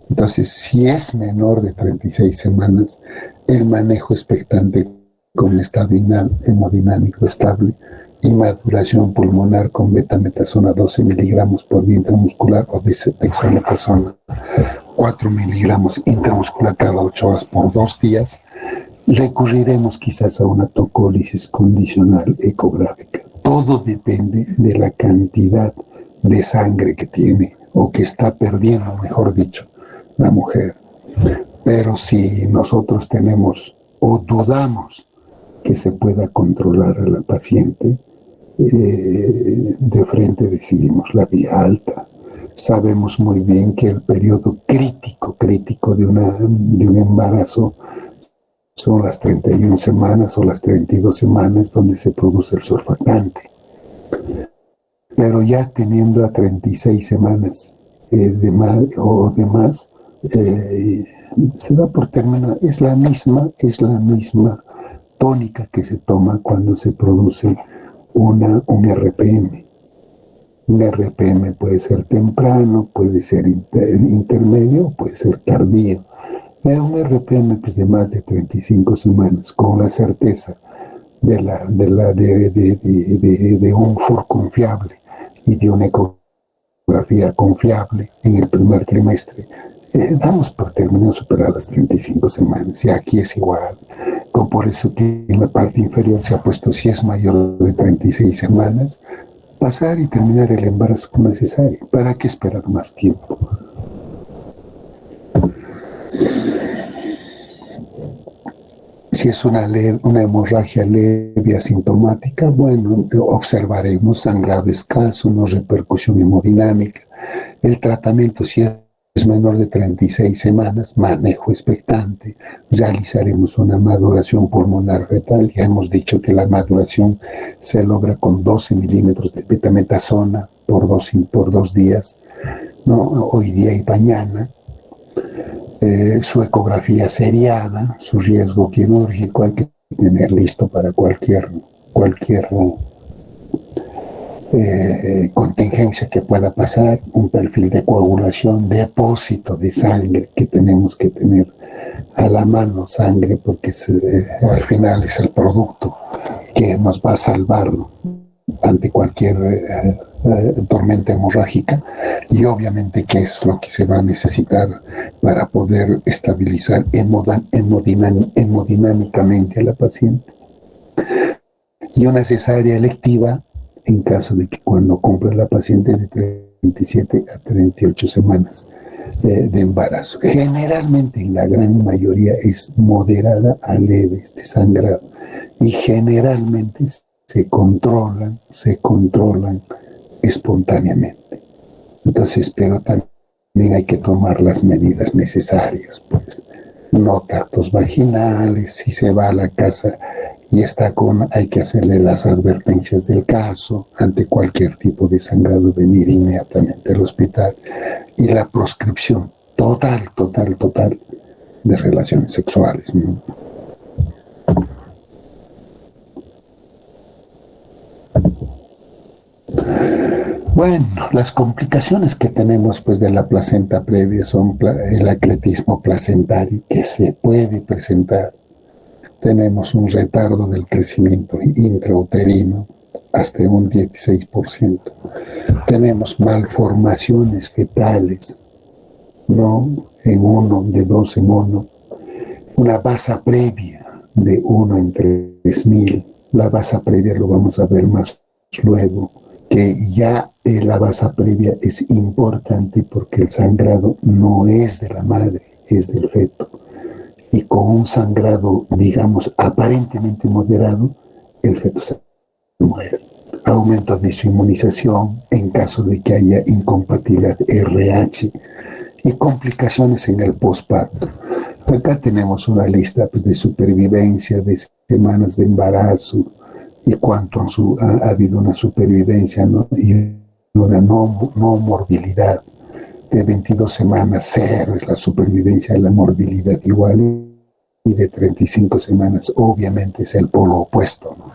Entonces, si es menor de 36 semanas, el manejo expectante con estado hemodinámico estable y maduración pulmonar con betametasona 12 miligramos por vía intramuscular o dexametasona 4 miligramos intramuscular cada 8 horas por 2 días, recurriremos quizás a una tocólisis condicional ecográfica. Todo depende de la cantidad de sangre que tiene o que está perdiendo, mejor dicho, la mujer. Pero si nosotros tenemos o dudamos que se pueda controlar a la paciente, de frente decidimos la vía alta. Sabemos muy bien que el periodo crítico de un embarazo son las 31 semanas o las 32 semanas donde se produce el surfactante. Pero ya teniendo a 36 semanas de más, se da por terminada. Es la misma tónica que se toma cuando se produce un RPM. Un RPM puede ser temprano, puede ser intermedio, puede ser tardío. Un RPM pues, de más de 35 semanas, con la certeza de un FUR confiable y de un ecografía ecografía confiable en el primer trimestre, damos por terminado superar las 35 semanas. Y aquí es igual. Por eso que en la parte inferior se ha puesto, si es mayor de 36 semanas, pasar y terminar el embarazo como necesario. ¿Para qué esperar más tiempo? Si es una hemorragia leve asintomática, bueno, observaremos sangrado escaso, no repercusión hemodinámica. El tratamiento, si es menor de 36 semanas, manejo expectante, realizaremos una maduración pulmonar fetal. Ya hemos dicho que la maduración se logra con 12 milímetros de betametasona por 2 días, ¿no? Hoy día y mañana. Su ecografía seriada, su riesgo quirúrgico hay que tener listo para cualquier contingencia que pueda pasar, un perfil de coagulación, depósito de sangre que tenemos que tener a la mano, sangre, porque al final es el producto que nos va a salvar ante cualquier tormenta hemorrágica, y obviamente que es lo que se va a necesitar para poder estabilizar hemodinámicamente a la paciente. Y una cesárea electiva en caso de que cuando compre la paciente de 37 a 38 semanas de embarazo. Generalmente en la gran mayoría es moderada a leve este sangrado, y generalmente se controlan espontáneamente. Entonces, pero también hay que tomar las medidas necesarias, pues, no tactos vaginales, si se va a la casa y hay que hacerle las advertencias del caso, ante cualquier tipo de sangrado venir inmediatamente al hospital, y la proscripción total de relaciones sexuales, ¿no? Bueno, las complicaciones que tenemos pues de la placenta previa son el acletismo placentario que se puede presentar. Tenemos un retardo del crecimiento intrauterino hasta un 16%. Tenemos malformaciones fetales, ¿no? En 1 de 12 mono. Una basa previa de 1 en 3.000. La basa previa lo vamos a ver más luego, que ya la basa previa es importante porque el sangrado no es de la madre, es del feto. Y con un sangrado, digamos, aparentemente moderado, el feto se muere. Aumento de su inmunización en caso de que haya incompatibilidad RH y complicaciones en el posparto. Acá tenemos una lista pues, de supervivencia, de semanas de embarazo y cuánto ha habido una supervivencia, ¿no? Y una no morbilidad. De 22 semanas, 0 es la supervivencia de la morbilidad igual, y de 35 semanas obviamente es el polo opuesto, ¿no?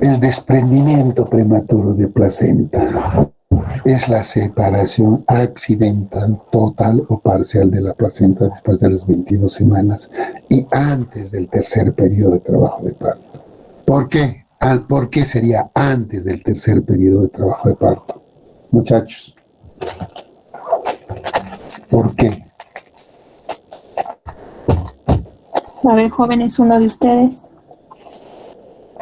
El desprendimiento prematuro de placenta es la separación accidental, total o parcial de la placenta después de las 22 semanas y antes del tercer periodo de trabajo de parto. ¿Por qué? ¿Por qué sería antes del tercer periodo de trabajo de parto? Muchachos, ¿por qué? A ver, jóvenes, uno de ustedes.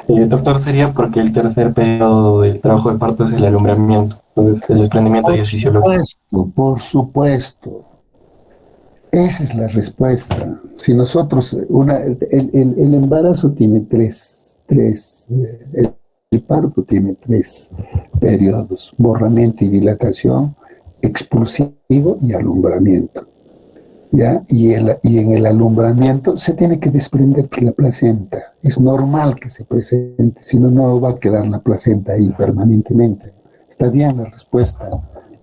Doctor, sería porque el tercer periodo del trabajo de parto es el alumbramiento, entonces el desprendimiento ya es fisiológico. Por supuesto. Esa es la respuesta. Si nosotros, el embarazo tiene el parto tiene 3 periodos: borramiento y dilatación, expulsivo y alumbramiento. ¿Ya? Y en el alumbramiento se tiene que desprender la placenta. Es normal que se presente, si no, no va a quedar la placenta ahí permanentemente. Está bien la respuesta.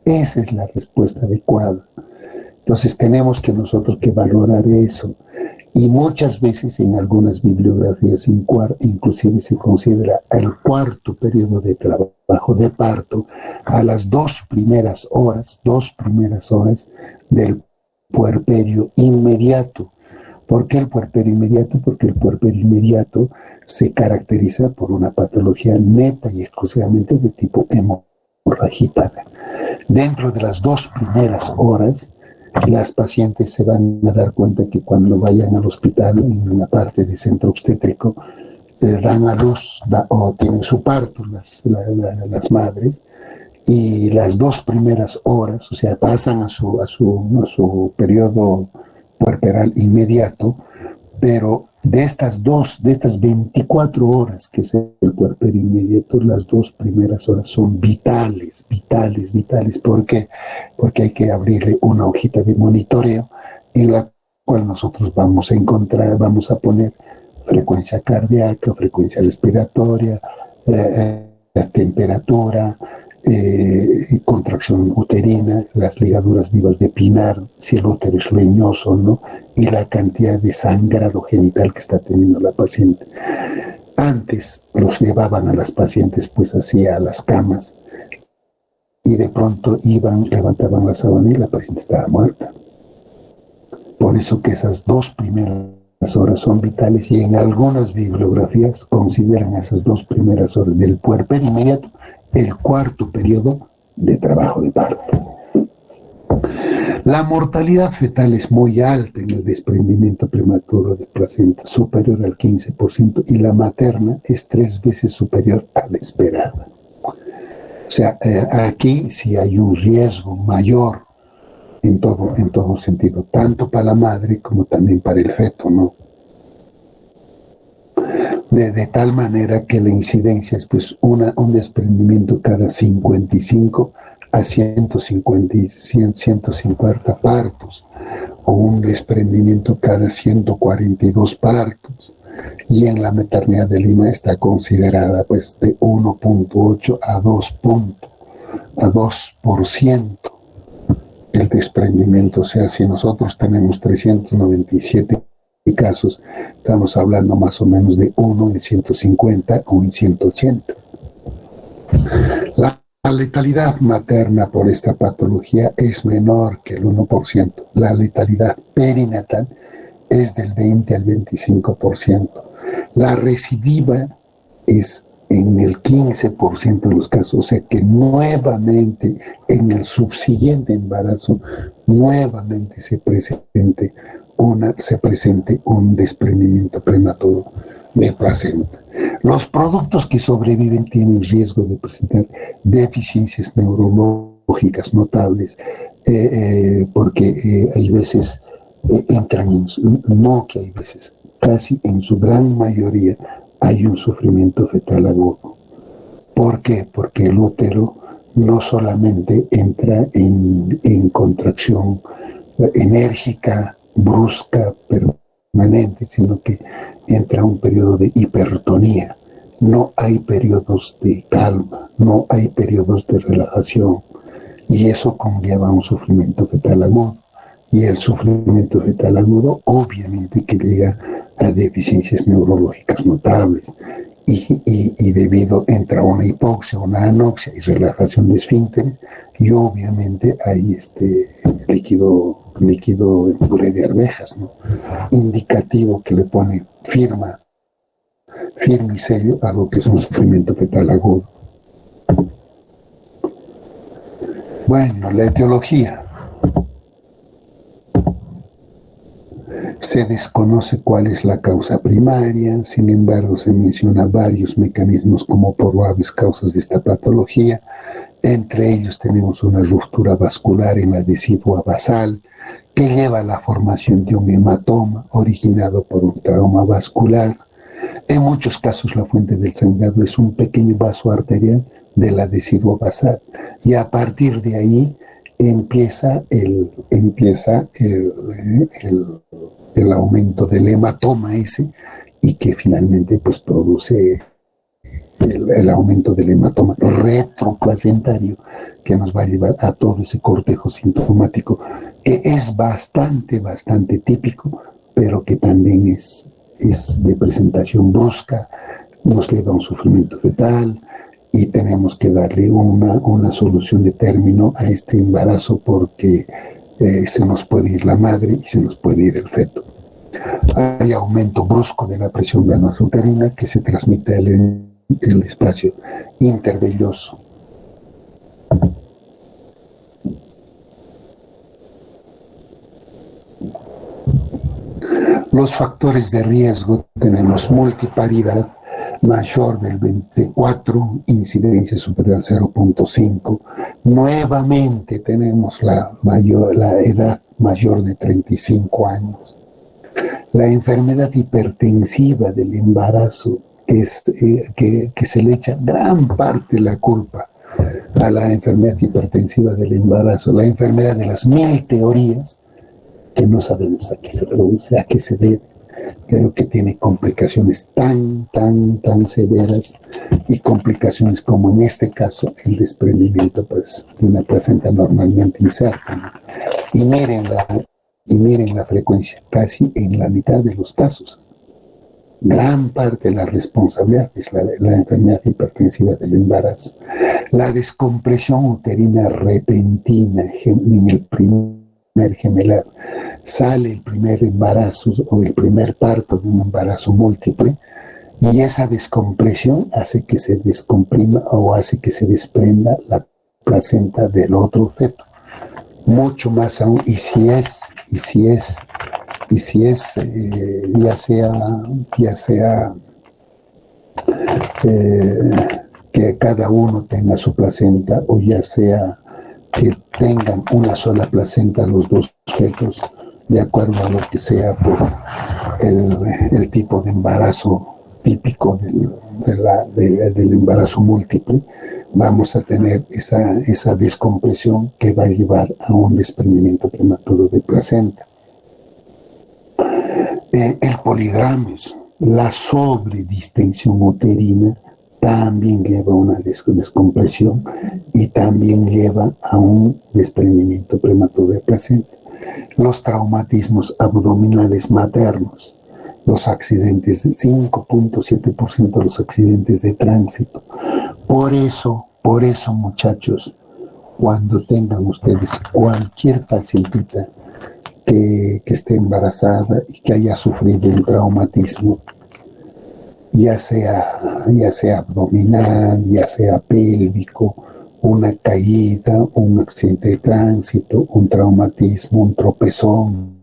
Esa es la respuesta adecuada. Entonces tenemos que nosotros que valorar eso. Y muchas veces en algunas bibliografías inclusive se considera el 4.º periodo de trabajo de parto a las 2 primeras horas del puerperio inmediato, ¿Por qué el puerperio inmediato? Porque el puerperio inmediato se caracteriza por una patología neta y exclusivamente de tipo hemorrágica. Dentro de las 2 primeras horas, las pacientes se van a dar cuenta que cuando vayan al hospital, en la parte de centro obstétrico, dan a luz o tienen su parto las madres, y las 2 primeras horas, o sea, pasan a su periodo puerperal inmediato, pero de estas 24 horas que es el puerperio inmediato, las 2 primeras horas son vitales. ¿Por qué? Porque hay que abrirle una hojita de monitoreo en la cual nosotros vamos a poner frecuencia cardíaca, frecuencia respiratoria, temperatura, contracción uterina, las ligaduras vivas de Pinar, si el útero es leñoso o no, y la cantidad de sangrado genital que está teniendo la paciente. Antes los llevaban a las pacientes pues así a las camas y de pronto levantaban la sábana y la paciente estaba muerta. Por eso que esas 2 primeras horas son vitales, y en algunas bibliografías consideran esas 2 primeras horas del puerperio inmediato el 4.º periodo de trabajo de parto. La mortalidad fetal es muy alta en el desprendimiento prematuro de placenta, superior al 15%, y la materna es 3 veces superior a la esperada. O sea, aquí sí hay un riesgo mayor en todo sentido, tanto para la madre como también para el feto, ¿no? De tal manera que la incidencia es pues un desprendimiento cada 55 a 150 partos, o un desprendimiento cada 142 partos, y en la maternidad de Lima está considerada pues de 1.8 a 2% el desprendimiento. O sea, si nosotros tenemos 397 casos, estamos hablando más o menos de 1 en 150 o en 180. La letalidad materna por esta patología es menor que el 1%. La letalidad perinatal es del 20 al 25%. La recidiva es en el 15% de los casos, o sea que nuevamente en el subsiguiente embarazo nuevamente se presente un desprendimiento prematuro de placenta. Los productos que sobreviven tienen riesgo de presentar deficiencias neurológicas notables, porque hay veces casi en su gran mayoría hay un sufrimiento fetal agudo. ¿Por qué? Porque el útero no solamente entra en contracción enérgica, brusca, permanente, sino que entra un periodo de hipertonía. No hay periodos de calma, no hay periodos de relajación, y eso conlleva un sufrimiento fetal agudo. Y el sufrimiento fetal agudo obviamente que llega a deficiencias neurológicas notables, y debido entra una hipoxia, una anoxia y relajación de esfínteres, y obviamente hay líquido en puré de arvejas, ¿no? Indicativo que le pone firma y sello a lo que es un sufrimiento fetal agudo. Bueno, la etiología. Se desconoce cuál es la causa primaria, sin embargo se menciona varios mecanismos como probables causas de esta patología. Entre ellos tenemos una ruptura vascular en la decidua basal, que lleva a la formación de un hematoma originado por un trauma vascular. En muchos casos la fuente del sangrado es un pequeño vaso arterial de la decidua basal, y a partir de ahí empieza el aumento del hematoma ese, y que finalmente pues produce el aumento del hematoma retroplacentario, que nos va a llevar a todo ese cortejo sintomático, que es bastante típico, pero que también es de presentación brusca, nos lleva a un sufrimiento fetal, y tenemos que darle una solución de término a este embarazo, porque se nos puede ir la madre y se nos puede ir el feto. Hay aumento brusco de la presión venosa uterina que se transmite el espacio intervelloso. Los factores de riesgo: tenemos multiparidad mayor del 24, incidencia superior a 0.5. Nuevamente tenemos la edad mayor de 35 años. La enfermedad hipertensiva del embarazo, que se le echa gran parte de la culpa a la enfermedad hipertensiva del embarazo, la enfermedad de las 1000 teorías, que no sabemos a qué se produce, a qué se debe, pero que tiene complicaciones tan severas, y complicaciones como en este caso el desprendimiento pues, de una placenta normalmente inserta, ¿no? Y miren la frecuencia, casi en la mitad de los casos. Gran parte de la responsabilidad es la enfermedad hipertensiva del embarazo. La descompresión uterina repentina en el primer gemelar. Sale el primer embarazo o el primer parto de un embarazo múltiple, y esa descompresión hace que se descomprima o hace que se desprenda la placenta del otro feto. Mucho más aún, y si es ya sea que cada uno tenga su placenta, o ya sea que tengan una sola placenta los dos fetos, de acuerdo a lo que sea pues, el tipo de embarazo típico del embarazo múltiple, vamos a tener esa descompresión que va a llevar a un desprendimiento prematuro de placenta. El polidramis, la sobredistensión uterina, también lleva a una descompresión y también lleva a un desprendimiento prematuro de placenta. Los traumatismos abdominales maternos, los accidentes, 5.7% de los accidentes de tránsito. Por eso, muchachos, cuando tengan ustedes cualquier pacientita que esté embarazada y que haya sufrido un traumatismo, ya sea abdominal, ya sea pélvico, una caída, un accidente de tránsito, un traumatismo, un tropezón,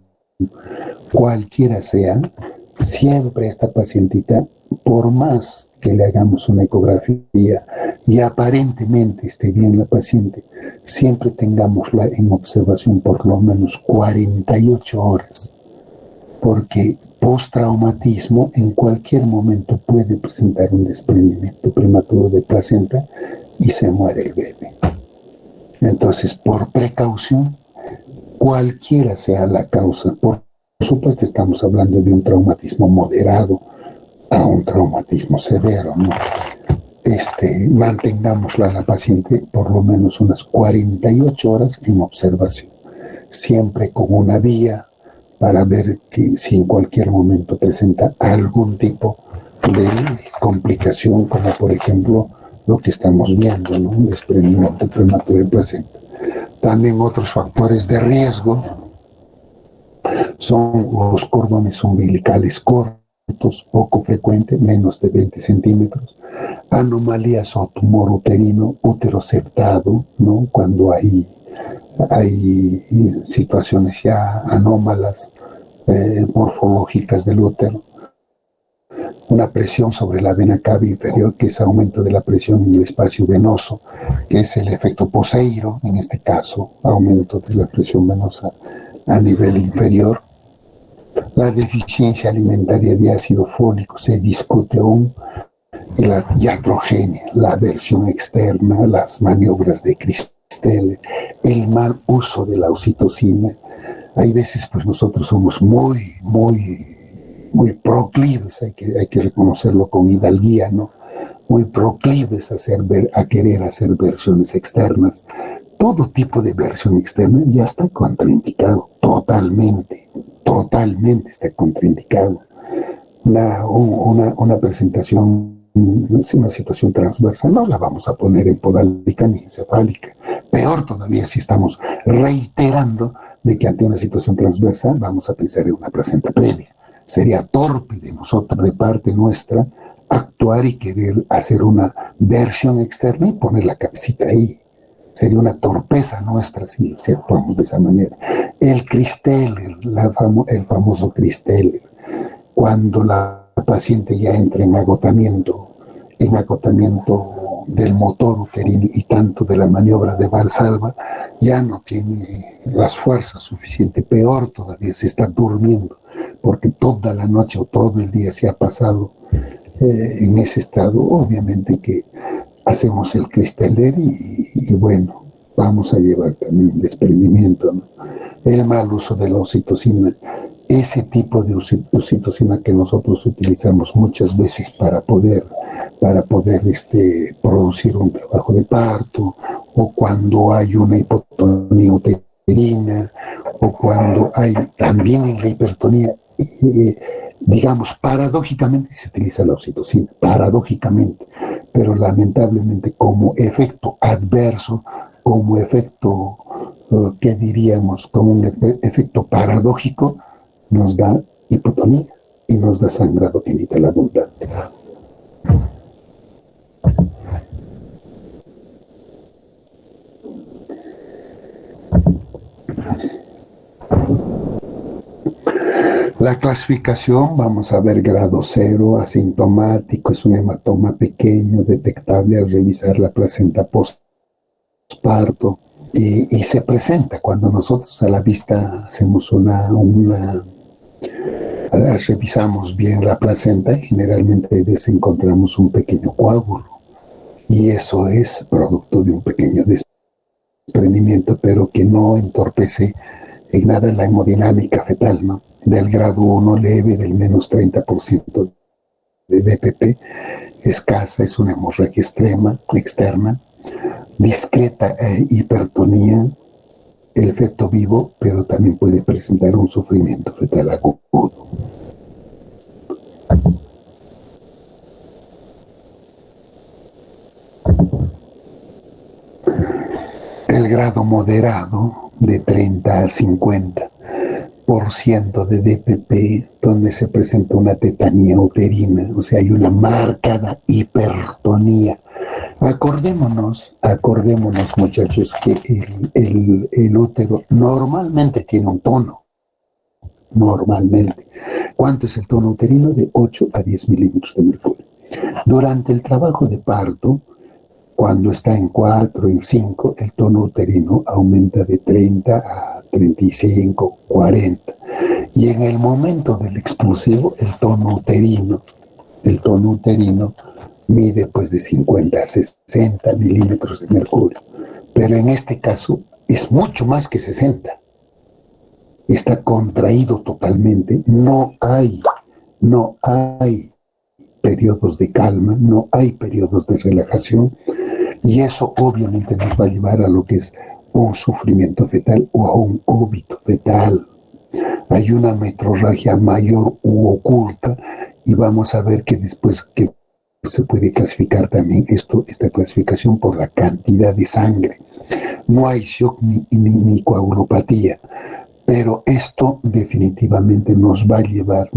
cualquiera sea, siempre esta pacientita, por más que le hagamos una ecografía y aparentemente esté bien la paciente, siempre tengámosla en observación por lo menos 48 horas, porque postraumatismo en cualquier momento puede presentar un desprendimiento prematuro de placenta y se muere el bebé. Entonces, por precaución, cualquiera sea la causa, por supuesto estamos hablando de un traumatismo moderado a un traumatismo severo, ¿no? Mantengámosla a la paciente por lo menos unas 48 horas en observación, siempre con una vía para ver si en cualquier momento presenta algún tipo de complicación, como por ejemplo lo que estamos viendo, ¿no? Un desprendimiento prematuro de placenta. También otros factores de riesgo son los cordones umbilicales cortos, poco frecuente, menos de 20 centímetros, anomalías o tumor uterino, útero septado, ¿no? Cuando hay situaciones ya anómalas, morfológicas del útero, una presión sobre la vena cava inferior, que es aumento de la presión en el espacio venoso, que es el efecto Poseiro, en este caso, aumento de la presión venosa a nivel inferior. La deficiencia alimentaria de ácido fólico se discute aún, y la iatrogenia, la versión externa, las maniobras de Christelle, el mal uso de la oxitocina. Hay veces pues nosotros somos muy proclives, hay que reconocerlo con hidalguía, ¿no? Muy proclives a querer hacer versiones externas. Todo tipo de versión externa ya está contraindicado, totalmente está contraindicado. Una presentación, una situación transversal, no la vamos a poner en podálica ni encefálica. Peor todavía si estamos reiterando de que ante una situación transversal vamos a pensar en una placenta previa. sería torpe de nosotros, de parte nuestra, actuar y querer hacer una versión externa y poner la cabecita ahí. Sería una torpeza nuestra si actuamos de esa manera. El Christeller, el famoso Christeller, cuando la paciente ya entra en agotamiento del motor uterino y tanto de la maniobra de Valsalva, ya no tiene las fuerzas suficientes, peor todavía, se está durmiendo, porque toda la noche o todo el día se ha pasado en ese estado. Obviamente que hacemos el Christeller y bueno, vamos a llevar también desprendimiento, ¿no? El mal uso de la oxitocina, ese tipo de oxitocina que nosotros utilizamos muchas veces para poder producir un trabajo de parto, o cuando hay una hipotonía uterina, o cuando hay también en la hipertonía, digamos, paradójicamente se utiliza la oxitocina, paradójicamente, pero lamentablemente como efecto adverso, como efecto, ¿qué diríamos? Como un efecto paradójico, nos da hipotonía y nos da sangrado genital abundante. La clasificación, vamos a ver grado 0, asintomático, es un hematoma pequeño, detectable al revisar la placenta postparto, y se presenta cuando nosotros a la vista hacemos revisamos bien la placenta, y generalmente a veces encontramos un pequeño coágulo, y eso es producto de un pequeño desprendimiento, pero que no entorpece en nada la hemodinámica fetal, ¿no? Del grado 1 leve, del menos 30% de DPP, escasa, es una hemorragia externa, discreta hipertonía, el feto vivo, pero también puede presentar un sufrimiento fetal agudo. El grado moderado, de 30 al 50% de DPP, donde se presenta una tetanía uterina, o sea, hay una marcada hipertonía. Acordémonos, muchachos, que el útero normalmente tiene un tono. Normalmente. ¿Cuánto es el tono uterino? De 8 a 10 milímetros de mercurio. Durante el trabajo de parto, cuando está en 4, en 5, el tono uterino aumenta de 30 a 35, 40. Y en el momento del expulsivo, el tono uterino mide pues de 50 a 60 milímetros de mercurio. Pero en este caso es mucho más que 60. Está contraído totalmente. No hay periodos de calma, no hay periodos de relajación. Y eso obviamente nos va a llevar a lo que es un sufrimiento fetal o a un óbito fetal. Hay una metrorragia mayor u oculta, y vamos a ver que después que se puede clasificar también esta clasificación por la cantidad de sangre. No hay shock ni coagulopatía, pero esto definitivamente nos va a llevar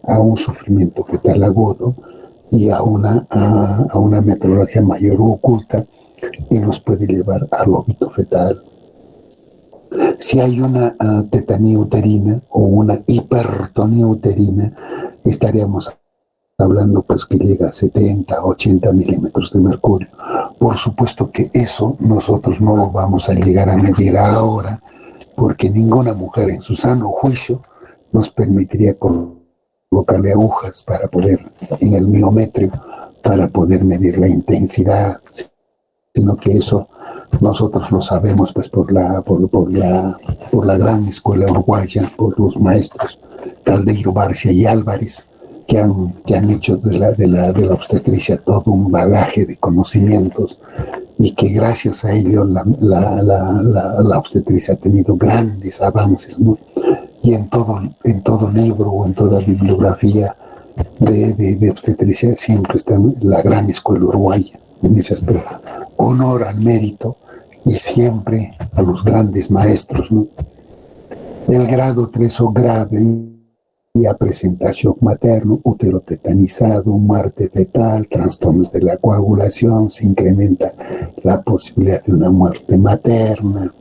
a un sufrimiento fetal agudo y a una metrorragia mayor u oculta, y nos puede llevar al óbito fetal. Si hay una tetanía uterina o una hipertonía uterina, estaríamos hablando pues que llega a 70, 80 milímetros de mercurio. Por supuesto que eso nosotros no lo vamos a llegar a medir ahora, porque ninguna mujer en su sano juicio nos permitiría colocarle agujas para poder, en el miometrio, para poder medir la intensidad, sino que eso nosotros lo sabemos pues por la gran escuela uruguaya, por los maestros Caldeiro, Barcia y Álvarez, que han hecho de la obstetricia todo un bagaje de conocimientos, y que gracias a ello la obstetricia ha tenido grandes avances, ¿no? Y en todo libro o en toda bibliografía de obstetricia siempre está la gran escuela uruguaya en ese aspecto. Honor al mérito y siempre a los grandes maestros, ¿no? El grado 3 o grave presentación materno, útero tetanizado, muerte fetal, trastornos de la coagulación, se incrementa la posibilidad de una muerte materna,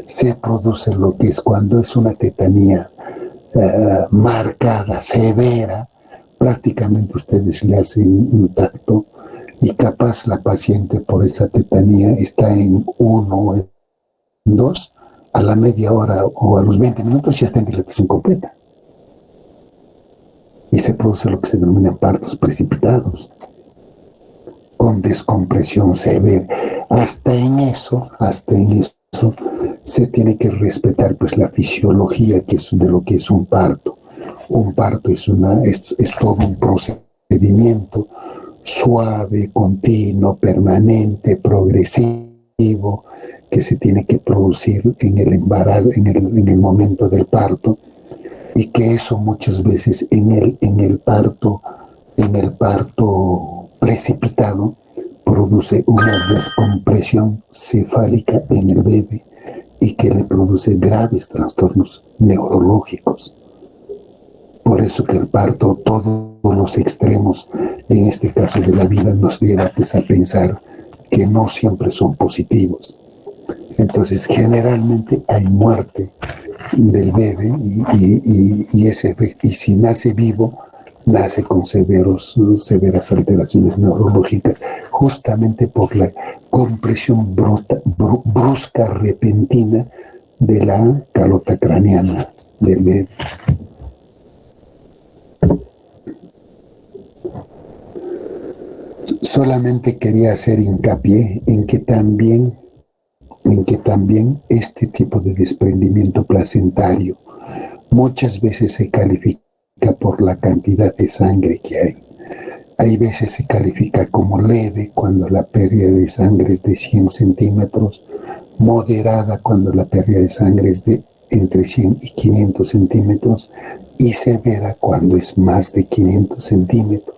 se produce lo que es cuando es una tetanía marcada, severa, prácticamente ustedes le hacen un tacto y capaz la paciente por esa tetanía está en 1 o en 2, a la media hora o a los 20 minutos ya está en dilatación completa. Y se produce lo que se denominan partos precipitados, con descompresión severa. Hasta en eso se tiene que respetar pues la fisiología que es de lo que es un parto. Un parto es todo un procedimiento suave, continuo, permanente, progresivo, que se tiene que producir en el embarazo, en el momento del parto, y que eso muchas veces en el parto precipitado produce una descompresión cefálica en el bebé y que le produce graves trastornos neurológicos. Por eso que el parto, todos los extremos, en este caso de la vida, nos lleva pues a pensar que no siempre son positivos. Entonces, generalmente hay muerte del bebé y si nace vivo, nace con severas alteraciones neurológicas, justamente por la compresión brusca, repentina de la calota craneana del bebé. Solamente quería hacer hincapié en que también este tipo de desprendimiento placentario muchas veces se califica por la cantidad de sangre que hay. Hay veces se califica como leve cuando la pérdida de sangre es de 100 centímetros, moderada cuando la pérdida de sangre es de entre 100 y 500 centímetros y severa cuando es más de 500 centímetros.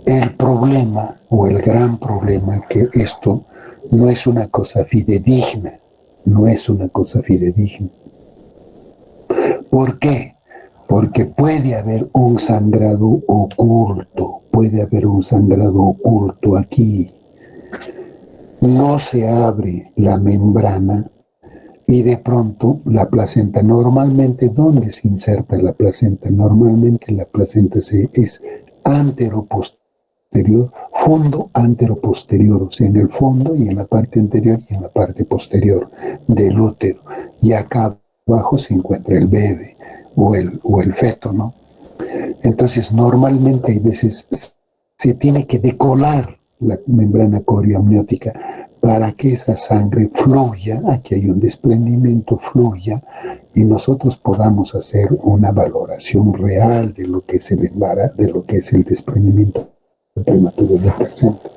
El problema o el gran problema es que esto no es una cosa fidedigna, ¿Por qué? Porque puede haber un sangrado oculto aquí. No se abre la membrana y de pronto la placenta, normalmente, ¿dónde se inserta la placenta? Normalmente la placenta es anteroposterior, fondo anteroposterior, o sea, en el fondo y en la parte anterior y en la parte posterior del útero. Y acá abajo se encuentra el bebé o el feto, ¿no? Entonces, normalmente hay veces se tiene que decolar la membrana corioamniótica para que esa sangre fluya, aquí hay un desprendimiento, fluya, y nosotros podamos hacer una valoración real de lo que es el embarazo, de lo que es el desprendimiento prematuro de placenta.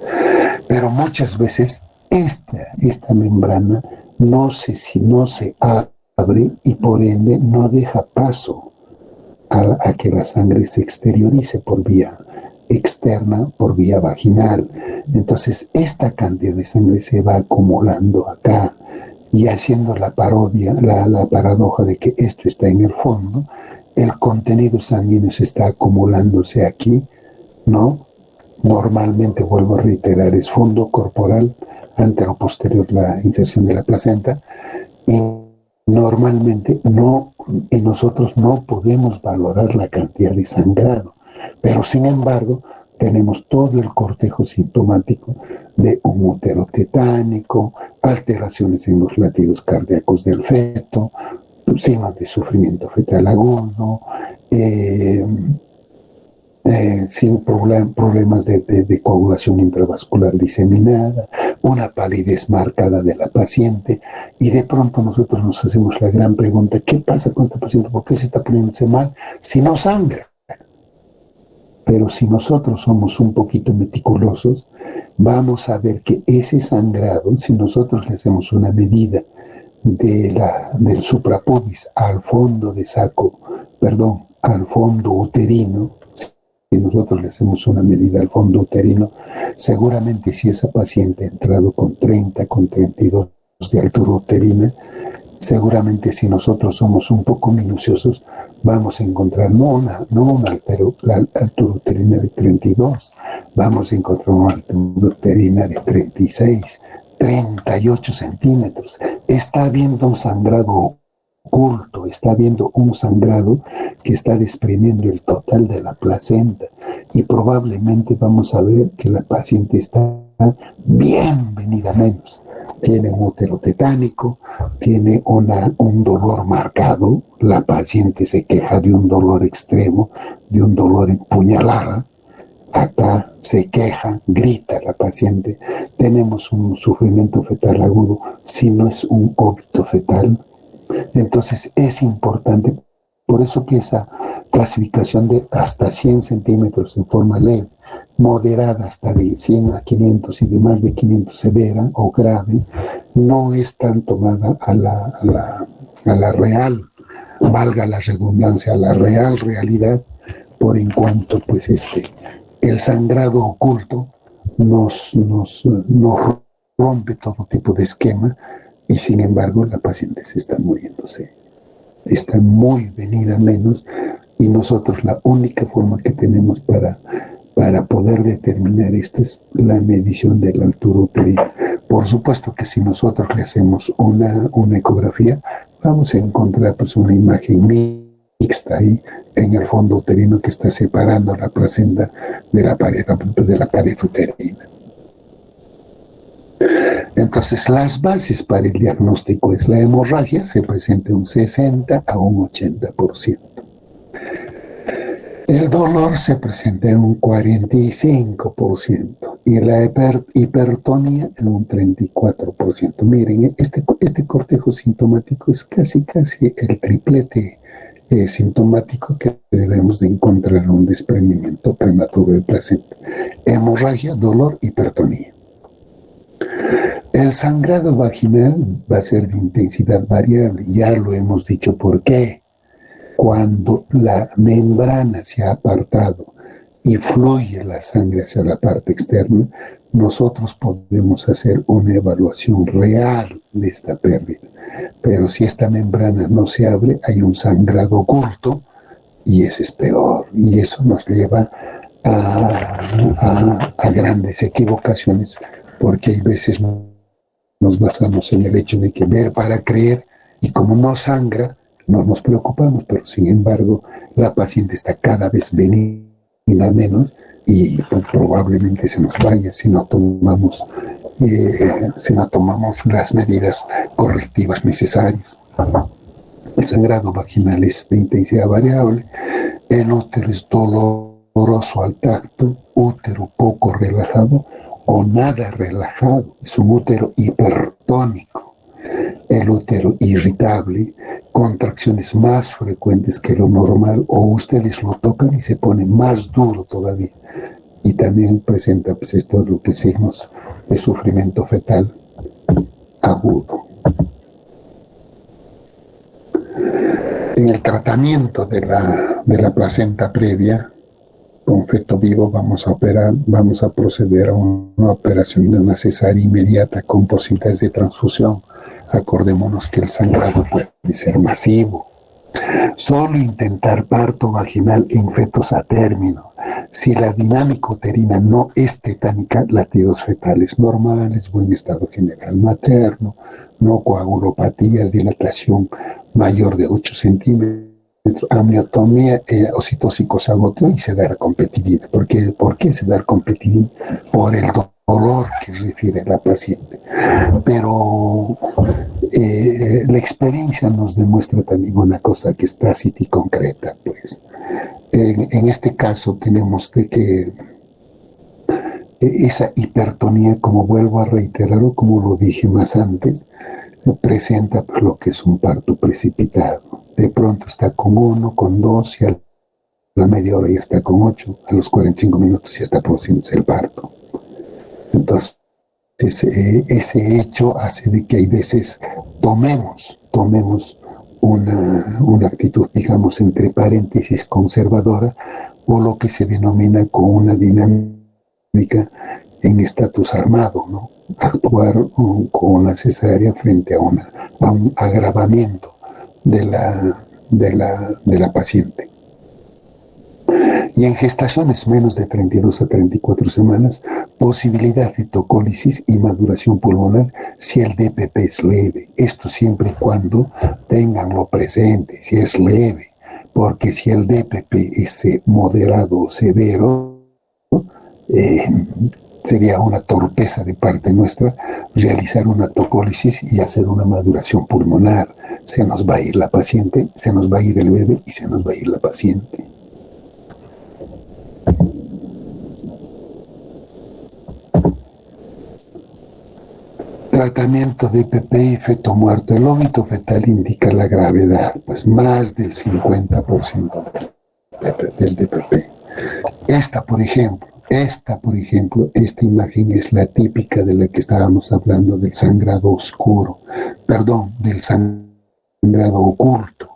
Pero muchas veces esta membrana no se abre y por ende no deja paso a que la sangre se exteriorice por vía externa, por vía vaginal. Entonces esta cantidad de sangre se va acumulando acá y haciendo la paradoja de que esto está en el fondo, el contenido sanguíneo se está acumulándose aquí, ¿no? Normalmente, vuelvo a reiterar, es fondo corporal, anteroposterior la inserción de la placenta, y normalmente nosotros no podemos valorar la cantidad de sangrado, pero sin embargo tenemos todo el cortejo sintomático de un útero tetánico, alteraciones en los latidos cardíacos del feto, signos de sufrimiento fetal agudo, sin problemas de coagulación intravascular diseminada, una palidez marcada de la paciente, y de pronto nosotros nos hacemos la gran pregunta: ¿qué pasa con esta paciente? ¿Por qué se está poniéndose mal si no sangra? Pero si nosotros somos un poquito meticulosos, vamos a ver que ese sangrado, si nosotros le hacemos una medida del suprapubis al fondo al fondo uterino, si nosotros le hacemos una medida al fondo uterino, seguramente si esa paciente ha entrado con 30, con 32 de altura uterina, seguramente si nosotros somos un poco minuciosos, vamos a encontrar la altura uterina de 32, vamos a encontrar una altura uterina de 36, 38 centímetros. Está habiendo un sangrado oculto, está habiendo un sangrado que está desprendiendo el total de la placenta y probablemente vamos a ver que la paciente está bien venida menos. Tiene un útero tetánico, tiene un dolor marcado, la paciente se queja de un dolor extremo, de un dolor en puñalada, acá se queja, grita la paciente, tenemos un sufrimiento fetal agudo, si no es un óbito fetal. Entonces es importante, por eso que esa clasificación de hasta 100 centímetros en forma leve, moderada hasta de 100 a 500 y de más de 500 severa o grave, no es tan tomada a la real, valga la redundancia, a la real realidad, por en cuanto pues el sangrado oculto nos rompe todo tipo de esquema y sin embargo la paciente se está muriéndose, está muy venida menos y nosotros la única forma que tenemos para poder determinar esto es la medición de la altura uterina. Por supuesto que si nosotros le hacemos una ecografía, vamos a encontrar pues una imagen mixta ahí en el fondo uterino que está separando la placenta de la pared uterina. Entonces, las bases para el diagnóstico es la hemorragia, se presenta un 60 a un 80%. El dolor se presenta en un 45% y la hipertonía en un 34%. Miren, este cortejo sintomático es casi el triplete sintomático que debemos de encontrar en un desprendimiento prematuro de placenta. Hemorragia, dolor, hipertonía. El sangrado vaginal va a ser de intensidad variable, ya lo hemos dicho por qué. Cuando la membrana se ha apartado y fluye la sangre hacia la parte externa, nosotros podemos hacer una evaluación real de esta pérdida. Pero si esta membrana no se abre, hay un sangrado oculto y ese es peor. Y eso nos lleva a grandes equivocaciones, porque hay veces nos basamos en el hecho de que ver para creer, y como no sangra, no nos preocupamos, pero sin embargo la paciente está cada vez venida menos y probablemente se nos vaya si no tomamos las medidas correctivas necesarias. El sangrado vaginal es de intensidad variable, el útero es doloroso al tacto, útero poco relajado o nada relajado, es un útero hipertónico, el útero irritable, contracciones más frecuentes que lo normal, o ustedes lo tocan y se pone más duro todavía. Y también presenta pues esto lo que signos de sufrimiento fetal agudo. En el tratamiento de la placenta previa, con feto vivo vamos a proceder a una operación de una cesárea inmediata con posibilidades de transfusión. Acordémonos que el sangrado puede ser masivo. Solo intentar parto vaginal en fetos a término. Si la dinámica uterina no es tetánica, latidos fetales normales, buen estado general materno, no coagulopatías, dilatación mayor de 8 centímetros, amniotomía, ocitocicos agoteo y sedar competidina. ¿Por qué sedar competidina? Por el dolor que refiere la paciente. Pero la experiencia nos demuestra también una cosa que es tácita y concreta, pues. En este caso tenemos de que esa hipertonía, como vuelvo a reiterar o como lo dije más antes, presenta lo que es un parto precipitado. De pronto está con 1, con 2 y a la media hora ya está con 8, a los 45 minutos ya está produciéndose el parto. Entonces, ese hecho hace de que hay veces tomemos una actitud, digamos, entre paréntesis, conservadora, o lo que se denomina con una dinámica en estatus armado, ¿no? Actuar con una cesárea frente a un agravamiento de de la paciente. Y en gestaciones menos de 32 a 34 semanas, posibilidad de tocólisis y maduración pulmonar si el DPP es leve. Esto siempre y cuando tenganlo presente, si es leve, porque si el DPP es moderado o severo, sería una torpeza de parte nuestra realizar una tocólisis y hacer una maduración pulmonar. Se nos va a ir la paciente, se nos va a ir el bebé y se nos va a ir la paciente. Tratamiento de DPP y feto muerto. El óbito fetal indica la gravedad, pues más del 50% del DPP. Esta, por ejemplo, esta imagen es la típica de la que estábamos hablando del sangrado oscuro, del sangrado oculto.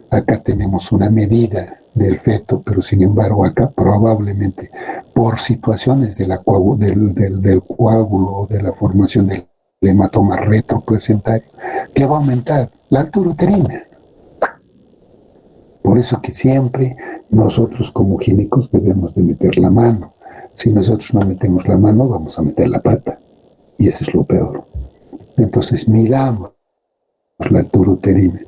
Acá tenemos una medida del feto, pero sin embargo acá probablemente por situaciones del coágulo o de la formación del hematoma retroplacentario, que va a aumentar la altura uterina. Por eso que siempre nosotros como gínecos debemos de meter la mano. Si nosotros no metemos la mano, vamos a meter la pata. Y eso es lo peor. Entonces, midamos la altura uterina.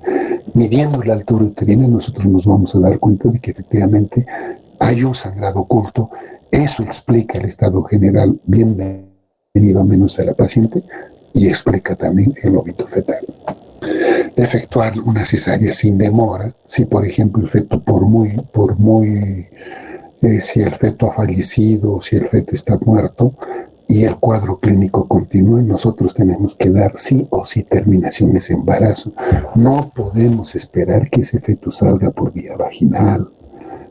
Midiendo la altura uterina, nosotros nos vamos a dar cuenta de que efectivamente hay un sangrado oculto. Eso explica el estado general, bienvenido a menos a la paciente, y explica también el óbito fetal. Efectuar una cesárea sin demora, si por ejemplo el feto si el feto ha fallecido, si el feto está muerto y el cuadro clínico continúa, nosotros tenemos que dar sí o sí terminación de ese embarazo. No podemos esperar que ese feto salga por vía vaginal,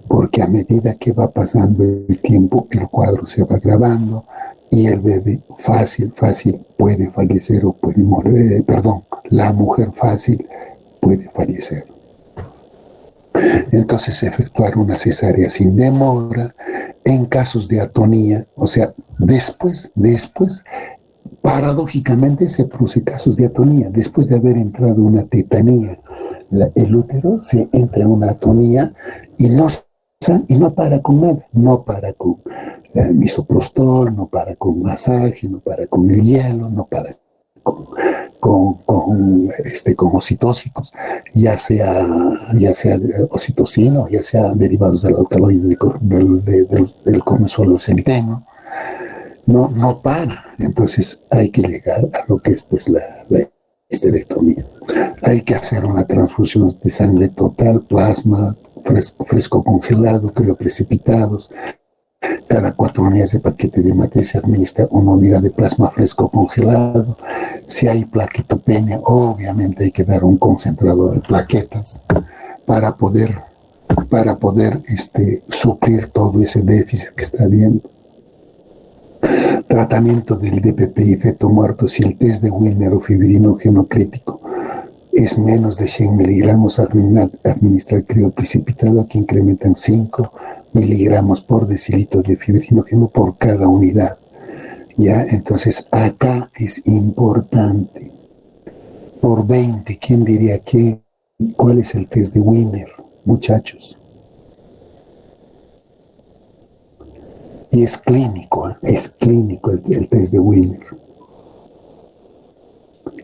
porque a medida que va pasando el tiempo, el cuadro se va agravando y el bebé fácil puede fallecer o puede morir, la mujer fácil puede fallecer. Entonces, efectuar una cesárea sin demora en casos de atonía, o sea, después, paradójicamente se produce casos de atonía, después de haber entrado una tetanía, el útero se entra en una atonía y no para con nada, no para con misoprostol, no para con masaje, no para con el hielo, no para con oxitóxicos, ya sea oxitocina o ya sea derivados del alcaloide del consuelo del centeno, no para. Entonces hay que llegar a lo que es pues la histerectomía. Hay que hacer una transfusión de sangre total, plasma, fresco congelado, crioprecipitados. Cada 4 unidades de paquete de matriz se administra una unidad de plasma fresco congelado. Si hay plaquetopenia, obviamente hay que dar un concentrado de plaquetas para poder suplir todo ese déficit que está habiendo. Tratamiento del DPP y feto muerto. Si el test de Wilmer o fibrinógeno crítico es menos de 100 miligramos, administrar crioprecipitado que incrementan 5 miligramos por decilitro de fibrinógeno por cada unidad. ¿Ya? Entonces, acá es importante. Por 20, ¿quién diría cuál es el test de Wiener, muchachos? Y es clínico el test de Wiener.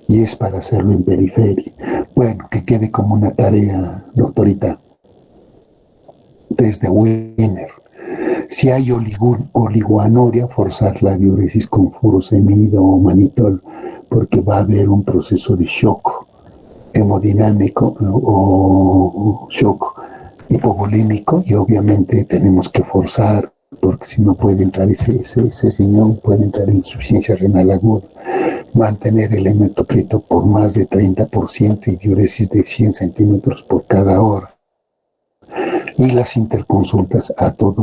Y es para hacerlo en periferia. Bueno, que quede como una tarea, doctorita. Test de Wiener. Si hay oligoanoria, forzar la diuresis con furosemida o manitol, porque va a haber un proceso de shock hemodinámico o shock hipovolímico, y obviamente tenemos que forzar, porque si no puede entrar ese riñón, puede entrar insuficiencia renal aguda. Mantener el hematocrito por más de 30% y diuresis de 100 centímetros por cada hora. Y las interconsultas a todo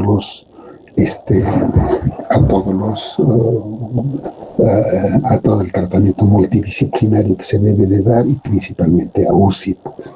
el tratamiento multidisciplinario que se debe de dar, y principalmente a UCI, pues.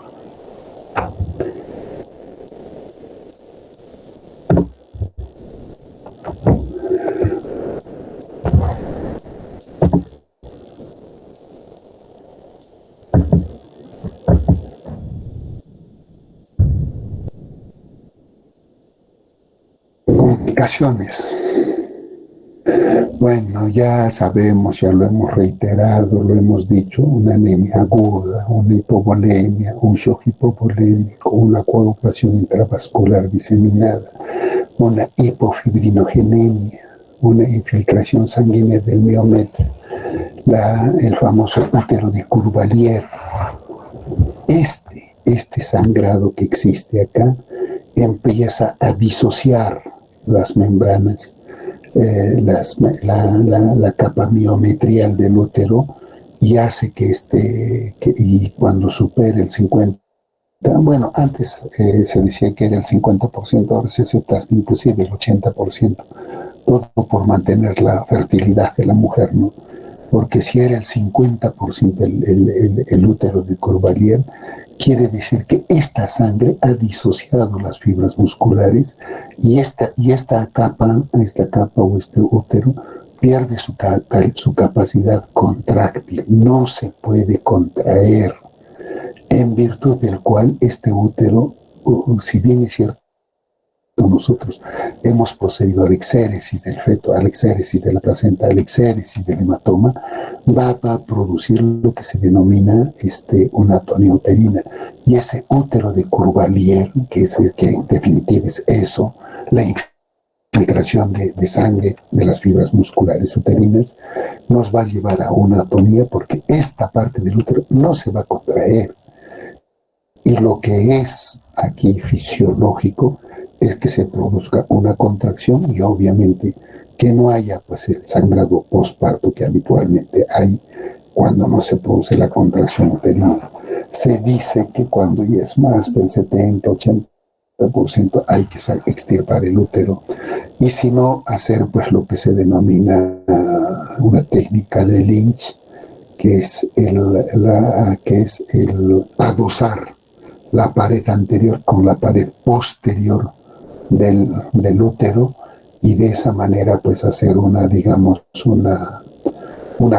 Complicaciones. Bueno, ya sabemos, ya lo hemos reiterado, lo hemos dicho, una anemia aguda, una hipovolemia, un shock hipovolémico, una coagulación intravascular diseminada, una hipofibrinogenemia, una infiltración sanguínea del miometrio, el famoso útero de Courvalier. Este sangrado que existe acá empieza a disociar las membranas, la capa miometrial del útero, y hace y cuando supere el 50%, bueno, antes se decía que era el 50%, ahora se acepta inclusive el 80%, todo por mantener la fertilidad de la mujer, ¿no? Porque si era el 50% el útero de Courvalier, quiere decir que esta sangre ha disociado las fibras musculares y esta capa o este útero pierde su capacidad contráctil, no se puede contraer, en virtud del cual este útero, si bien es cierto, nosotros hemos procedido a la exéresis del feto, a la exéresis de la placenta, a la exéresis del hematoma, va a producir lo que se denomina una atonía uterina. Y ese útero de Courvalier, que en definitiva es eso, la infiltración de sangre de las fibras musculares uterinas, nos va a llevar a una atonía porque esta parte del útero no se va a contraer. Y lo que es aquí fisiológico es que se produzca una contracción y obviamente que no haya pues el sangrado postparto que habitualmente hay cuando no se produce la contracción uterina. Se dice que cuando ya es más del 70-80% hay que extirpar el útero, y si no, hacer pues lo que se denomina una técnica de Lynch, que es el adosar la pared anterior con la pared posterior del útero, y de esa manera pues hacer una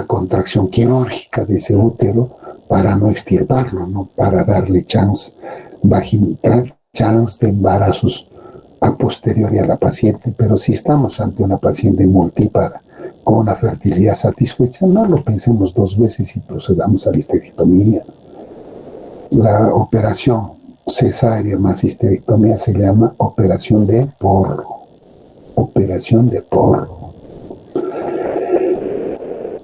contracción quirúrgica de ese útero para no extirparlo, ¿no? Para darle chance de embarazos a posteriori a la paciente. Pero si estamos ante una paciente multípara con una fertilidad satisfecha, no lo pensemos dos veces y procedamos a la histerectomía. La operación cesárea más histerectomía se llama operación de porro. Operación de porro.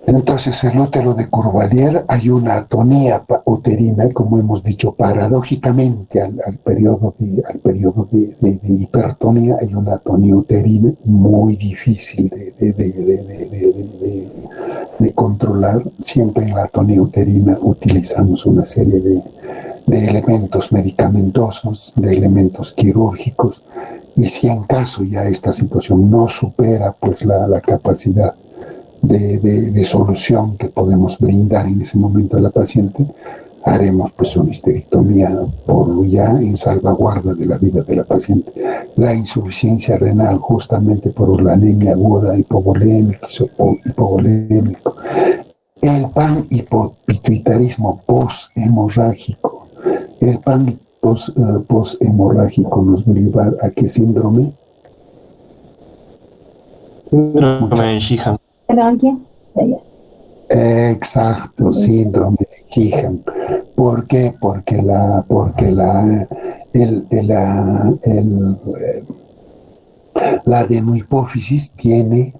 Entonces, el útero de Courvalier, hay una atonía uterina, como hemos dicho, paradójicamente al periodo de hipertonía, hay una atonía uterina muy difícil de controlar. Siempre en la atonía uterina utilizamos una serie de elementos medicamentosos, de elementos quirúrgicos, y si en caso ya esta situación no supera pues la capacidad de solución que podemos brindar en ese momento a la paciente, haremos pues una histerectomía ya en salvaguarda de la vida de la paciente. La insuficiencia renal, justamente por la anemia aguda, hipovolémico, el panhipopituitarismo post-hemorrágico. El pan post-hemorrágico nos va a llevar a qué síndrome? Síndrome de Sheehan. Exacto, síndrome de Sheehan. ¿Por qué? Porque la adenohipófisis tiene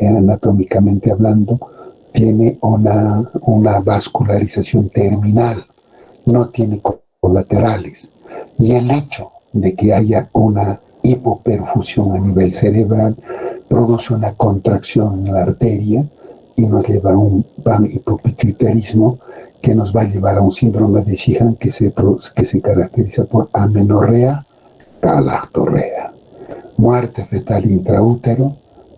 anatómicamente hablando, tiene una vascularización terminal, no tiene colaterales. Y el hecho de que haya una hipoperfusión a nivel cerebral produce una contracción en la arteria y nos lleva a un panhipopituitarismo que nos va a llevar a un síndrome de Sheehan que se caracteriza por amenorrea, galactorrea, muerte fetal intraútero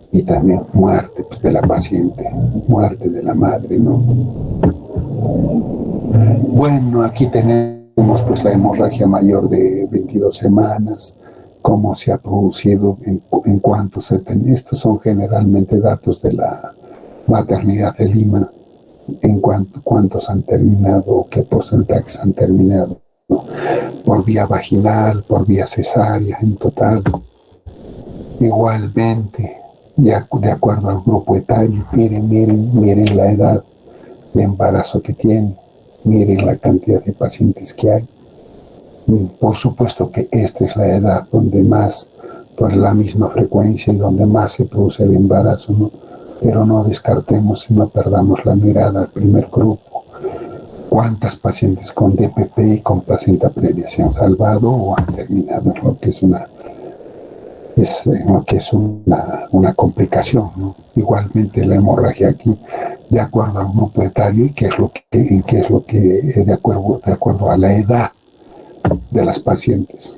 y también muerte pues, de la paciente, muerte de la madre, ¿no? Bueno, aquí tenemos pues la hemorragia mayor de 22 semanas, cómo se ha producido, en cuánto estos son generalmente datos de la maternidad de Lima, en cuántos han terminado o qué porcentajes han terminado, ¿no? por vía vaginal, por vía cesárea en total. Igualmente, de acuerdo al grupo etario, miren la edad de embarazo que tiene, miren la cantidad de pacientes que hay. Por supuesto que esta es la edad donde más, por la misma frecuencia y donde más se produce el embarazo, ¿no? Pero no descartemos y no perdamos la mirada al primer grupo. ¿Cuántas pacientes con DPP y con placenta previa se han salvado o han terminado en lo que es una complicación, ¿no? Igualmente la hemorragia aquí, de acuerdo al grupo etario y qué es lo que de acuerdo a la edad de las pacientes.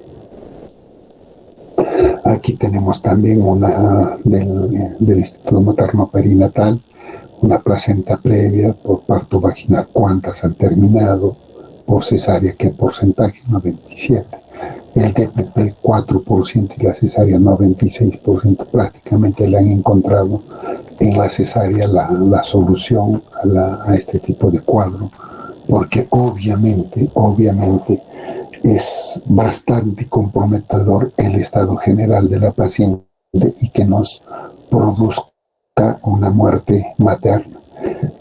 Aquí tenemos también una del Instituto Materno Perinatal, una placenta previa por parto vaginal, cuántas han terminado, por cesárea, qué porcentaje, 97%. El DPP 4% y la cesárea 96%, prácticamente le han encontrado en la cesárea la solución a este tipo de cuadro, porque obviamente es bastante comprometedor el estado general de la paciente y que nos produzca una muerte materna.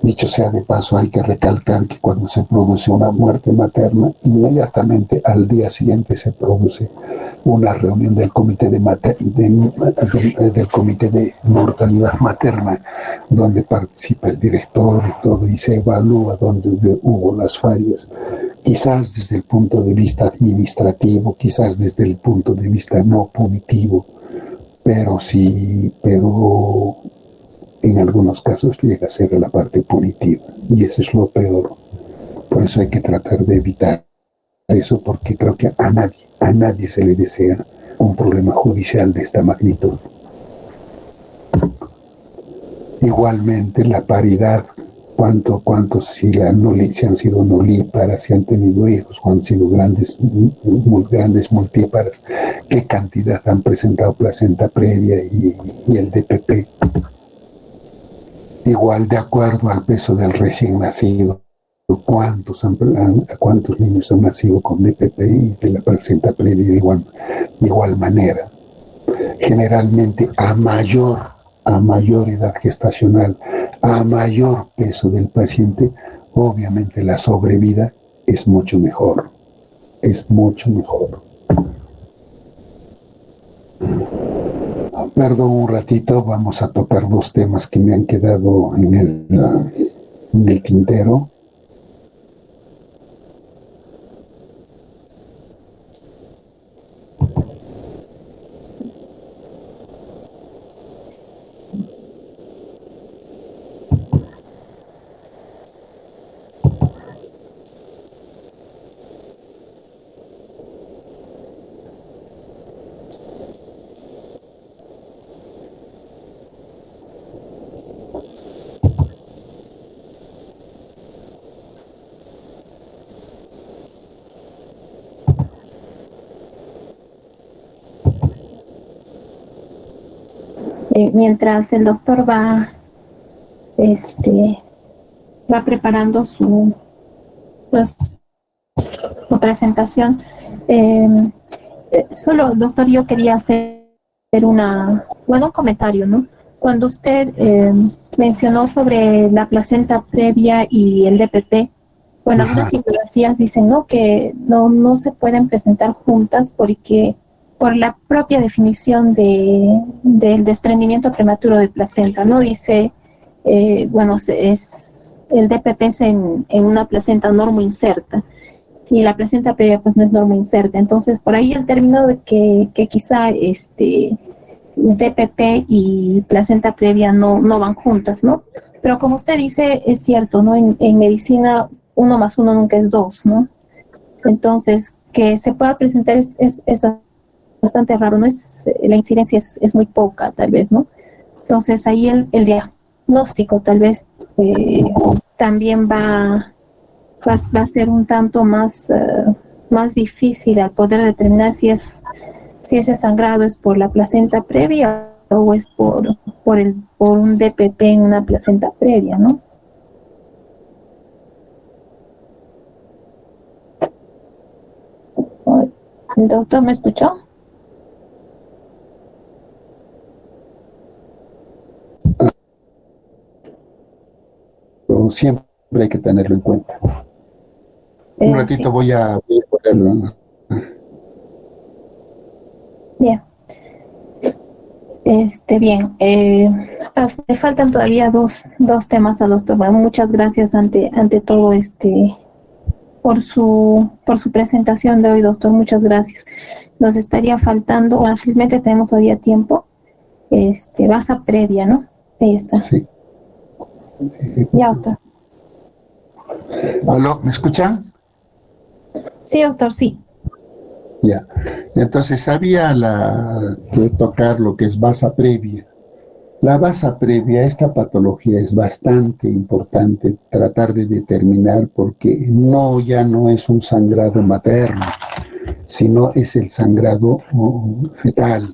Dicho sea de paso, hay que recalcar que cuando se produce una muerte materna, inmediatamente al día siguiente se produce una reunión del comité del comité de mortalidad materna, donde participa el director y todo, y se evalúa donde hubo las fallas, quizás desde el punto de vista administrativo, quizás desde el punto de vista no punitivo, pero en algunos casos llega a ser la parte punitiva, y eso es lo peor. Por eso hay que tratar de evitar eso, porque creo que a nadie se le desea un problema judicial de esta magnitud. Igualmente la paridad, cuántos si han sido nulíparas, si han tenido hijos, o han sido grandes multíparas, qué cantidad han presentado placenta previa y el DPP. Igual de acuerdo al peso del recién nacido, cuántos niños han nacido con DPP y de la placenta previa de igual manera. Generalmente a mayor edad gestacional, a mayor peso del paciente, obviamente la sobrevida es mucho mejor. Perdón un ratito, vamos a tocar dos temas que me han quedado en el tintero. Mientras el doctor va preparando su presentación, solo, doctor, yo quería hacer un comentario, ¿no? Cuando usted mencionó sobre la placenta previa y el DPP, bueno, algunas bibliografías dicen, ¿no?, que no se pueden presentar juntas porque por la propia definición del desprendimiento prematuro de placenta, ¿no? Dice, el DPP es en una placenta normoinserta y la placenta previa pues no es normoinserta. Entonces, por ahí el término de que quizá DPP y placenta previa no van juntas, ¿no? Pero como usted dice, es cierto, ¿no? En medicina 1 más 1 nunca es 2, ¿no? Entonces, que se pueda presentar es bastante raro, ¿no? La incidencia es muy poca, tal vez, ¿no? Entonces, ahí el diagnóstico tal vez también va a ser un tanto más difícil al poder determinar si ese sangrado es por la placenta previa o es por un DPP en una placenta previa, ¿no? Doctor, ¿me escuchó? Pero siempre hay que tenerlo en cuenta. Un ratito Sí. voy a ponerlo, ¿no? Bien. Bien. Me faltan todavía dos temas al doctor. Bueno, muchas gracias ante todo por su presentación de hoy, doctor. Muchas gracias. Nos estaría faltando, bueno, felizmente tenemos todavía tiempo, basa previa, ¿no? Ahí está. Sí. Ya, doctor. ¿Aló? ¿Me escuchan? Sí, doctor, sí. Ya. Entonces había que tocar lo que es basa previa. La basa previa, esta patología es bastante importante tratar de determinar porque ya no es un sangrado materno, sino es el sangrado fetal.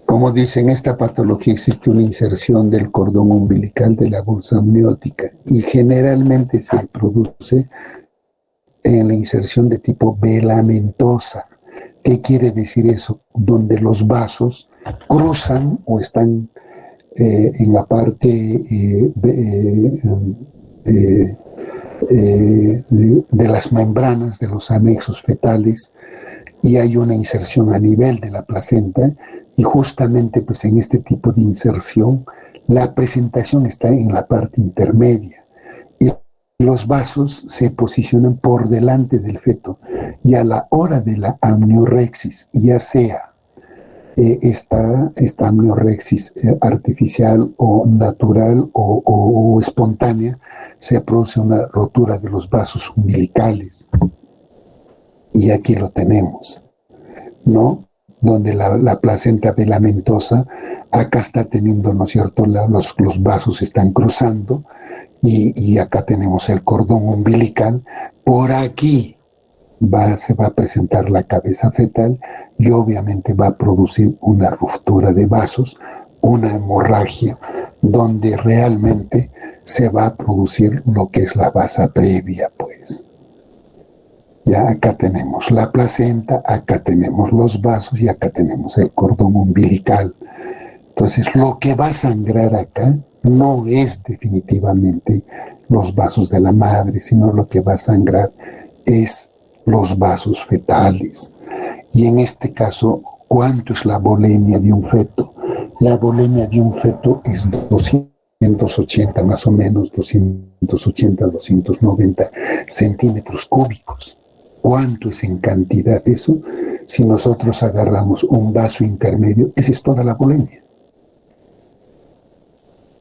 Como dicen, esta patología existe una inserción del cordón umbilical de la bolsa amniótica y generalmente se produce en la inserción de tipo velamentosa. ¿Qué quiere decir eso? Donde los vasos cruzan o están en la parte de las membranas de los anexos fetales y hay una inserción a nivel de la placenta y justamente pues en este tipo de inserción la presentación está en la parte intermedia y los vasos se posicionan por delante del feto y a la hora de la amniorexis, ya sea esta amniorexis artificial o natural o espontánea, se produce una rotura de los vasos umbilicales. Y aquí lo tenemos, ¿no? Donde la placenta velamentosa, acá está teniendo, ¿no es cierto? Los vasos están cruzando y acá tenemos el cordón umbilical. Por aquí se va a presentar la cabeza fetal y obviamente va a producir una ruptura de vasos, una hemorragia, donde realmente se va a producir lo que es la basa previa, pues. Ya acá tenemos la placenta, acá tenemos los vasos y acá tenemos el cordón umbilical. Entonces, lo que va a sangrar acá no es definitivamente los vasos de la madre, sino lo que va a sangrar es los vasos fetales. Y en este caso, ¿cuánto es la volemia de un feto? La volemia de un feto es 280 más o menos, 280, 290 centímetros cúbicos. ¿Cuánto es en cantidad eso? Si nosotros agarramos un vaso intermedio, esa es toda la volemia.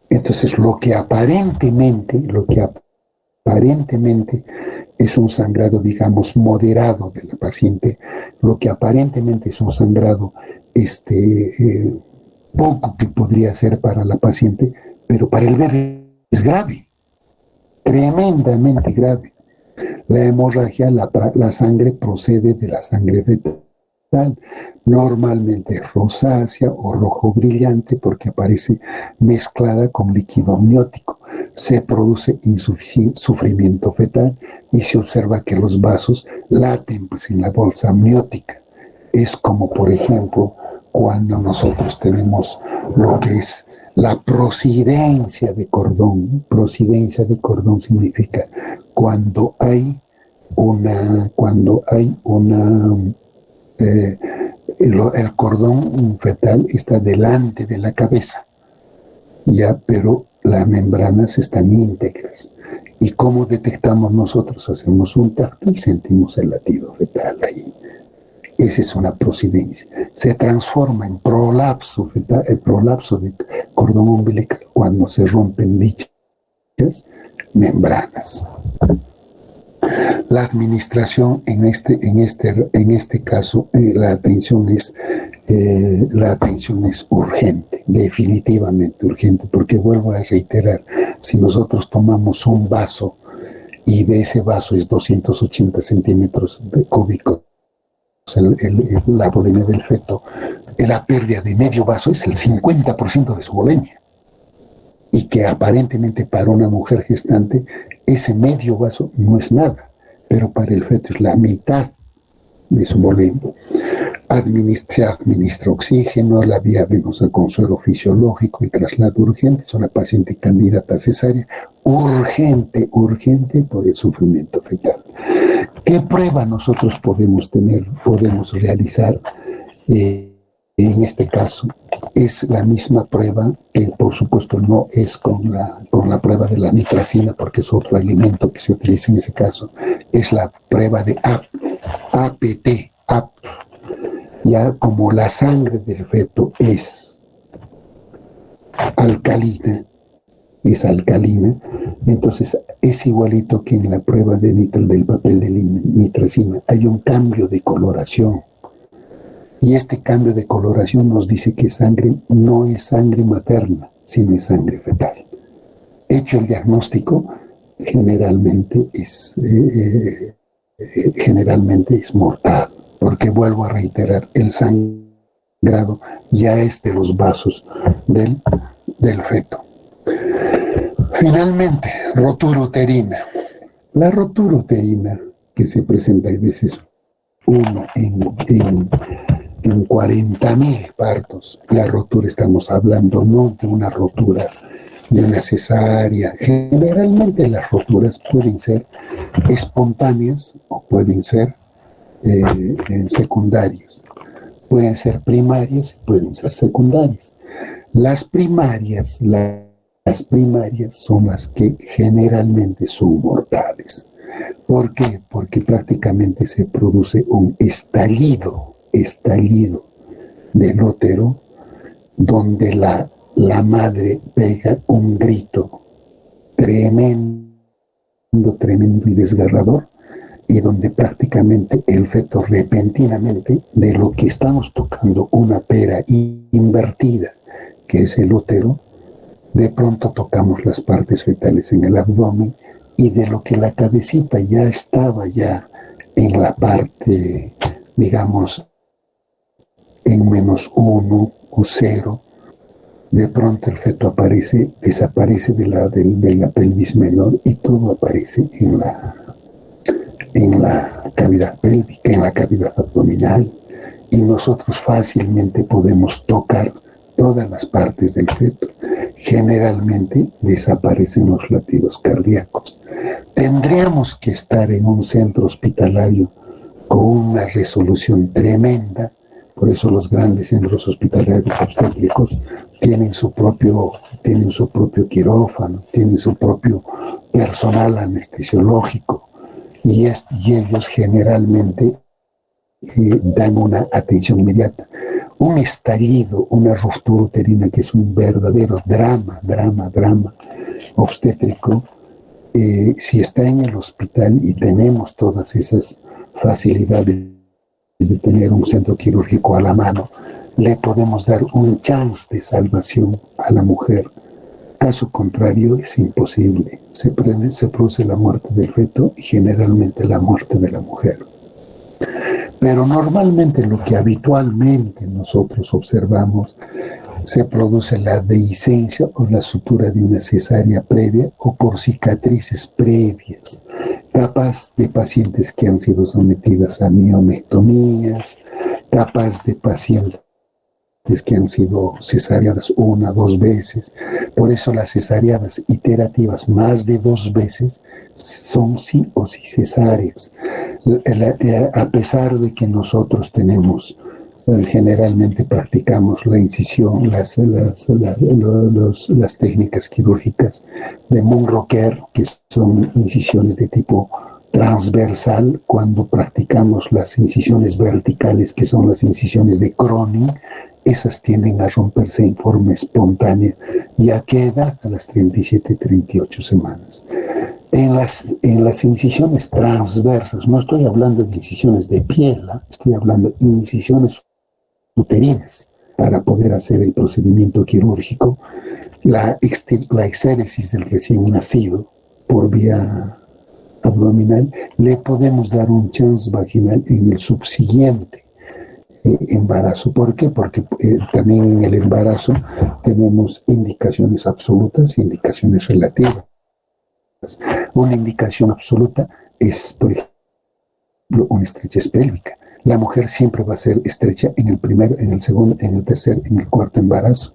Entonces, lo que aparentemente es un sangrado, digamos, moderado de la paciente, lo que aparentemente es un sangrado poco que podría ser para la paciente, pero para el bebé es grave, tremendamente grave. La hemorragia, la sangre procede de la sangre fetal, normalmente rosácea o rojo brillante porque aparece mezclada con líquido amniótico. Se produce sufrimiento fetal y se observa que los vasos laten pues, en la bolsa amniótica. Es como, por ejemplo, cuando nosotros tenemos lo que es la prosidencia de cordón. Prosidencia de cordón significa cuando hay el cordón fetal está delante de la cabeza, ya, pero las membranas están íntegras. ¿Y cómo detectamos nosotros? Hacemos un tacto y sentimos el latido fetal ahí. Esa es una prosidencia. Se transforma en prolapso fetal, el prolapso de cordón umbilical cuando se rompen dichas membranas. La administración en este caso, la atención es urgente, definitivamente urgente, porque vuelvo a reiterar, si nosotros tomamos un vaso y de ese vaso es 280 centímetros cúbicos, la volemia del feto, la pérdida de medio vaso es el 50% de su volemia. Y que aparentemente para una mujer gestante ese medio vaso no es nada, pero para el feto es la mitad de su volumen. Se administra oxígeno, la vía venosa con suero fisiológico, el traslado urgente, son la paciente candidata a cesárea, urgente por el sufrimiento fetal. ¿Qué prueba nosotros podemos realizar en este caso? Es la misma prueba, que por supuesto no es con la prueba de la nitracina, porque es otro alimento que se utiliza en ese caso, es la prueba de APT, ya como la sangre del feto es alcalina, entonces es igualito que en la prueba del papel de nitracina, hay un cambio de coloración. Y este cambio de coloración nos dice que sangre no es sangre materna, sino es sangre fetal. Hecho el diagnóstico, generalmente es mortal, porque vuelvo a reiterar, el sangrado ya es de los vasos del feto. Finalmente, rotura uterina. La rotura uterina que se presenta a veces uno en 40.000 partos. La rotura, estamos hablando no de una rotura de una cesárea. Generalmente las roturas pueden ser espontáneas o pueden ser secundarias. Pueden ser primarias, pueden ser secundarias. Las primarias son las que generalmente son mortales. ¿Por qué? Porque prácticamente se produce un estallido del útero, donde la madre pega un grito tremendo y desgarrador, y donde prácticamente el feto repentinamente, de lo que estamos tocando una pera invertida, que es el útero, de pronto tocamos las partes fetales en el abdomen, y de lo que la cabecita ya estaba ya en la parte, digamos, en -1 o 0, de pronto el feto desaparece de la pelvis menor, y todo aparece en la cavidad pélvica, en la cavidad abdominal, y nosotros fácilmente podemos tocar todas las partes del feto. Generalmente desaparecen los latidos cardíacos. Tendríamos que estar en un centro hospitalario con una resolución tremenda. Por eso los grandes centros hospitalarios obstétricos tienen su propio quirófano, tienen su propio personal anestesiológico, y ellos generalmente dan una atención inmediata. Un estallido, una ruptura uterina, que es un verdadero drama obstétrico, si está en el hospital y tenemos todas esas facilidades de tener un centro quirúrgico a la mano, le podemos dar un chance de salvación a la mujer. Caso contrario, es imposible. Se produce la muerte del feto y generalmente la muerte de la mujer. Pero normalmente lo que habitualmente nosotros observamos, se produce la dehiscencia o la sutura de una cesárea previa o por cicatrices previas, capaz de pacientes que han sido sometidas a miomectomías, capaz de pacientes que han sido cesáreadas 1 o 2 veces. Por eso las cesáreadas iterativas más de 2 veces son sí o sí cesáreas. A pesar de que nosotros tenemos, generalmente practicamos la incisión, las técnicas quirúrgicas de Munro-Kerr, que son incisiones de tipo transversal. Cuando practicamos las incisiones verticales, que son las incisiones de Cronin, esas tienden a romperse en forma espontánea. ¿Y a qué edad? A las 37-38 semanas. En las incisiones transversas, no estoy hablando de incisiones de piel, estoy hablando de incisiones uterinas. Para poder hacer el procedimiento quirúrgico, la exéresis del recién nacido por vía abdominal, le podemos dar un chance vaginal en el subsiguiente embarazo. ¿Por qué? Porque también en el embarazo tenemos indicaciones absolutas e indicaciones relativas. Una indicación absoluta es, por ejemplo, una estrechez pélvica. La mujer siempre va a ser estrecha en el primer, en el segundo, en el tercer, en el cuarto embarazo.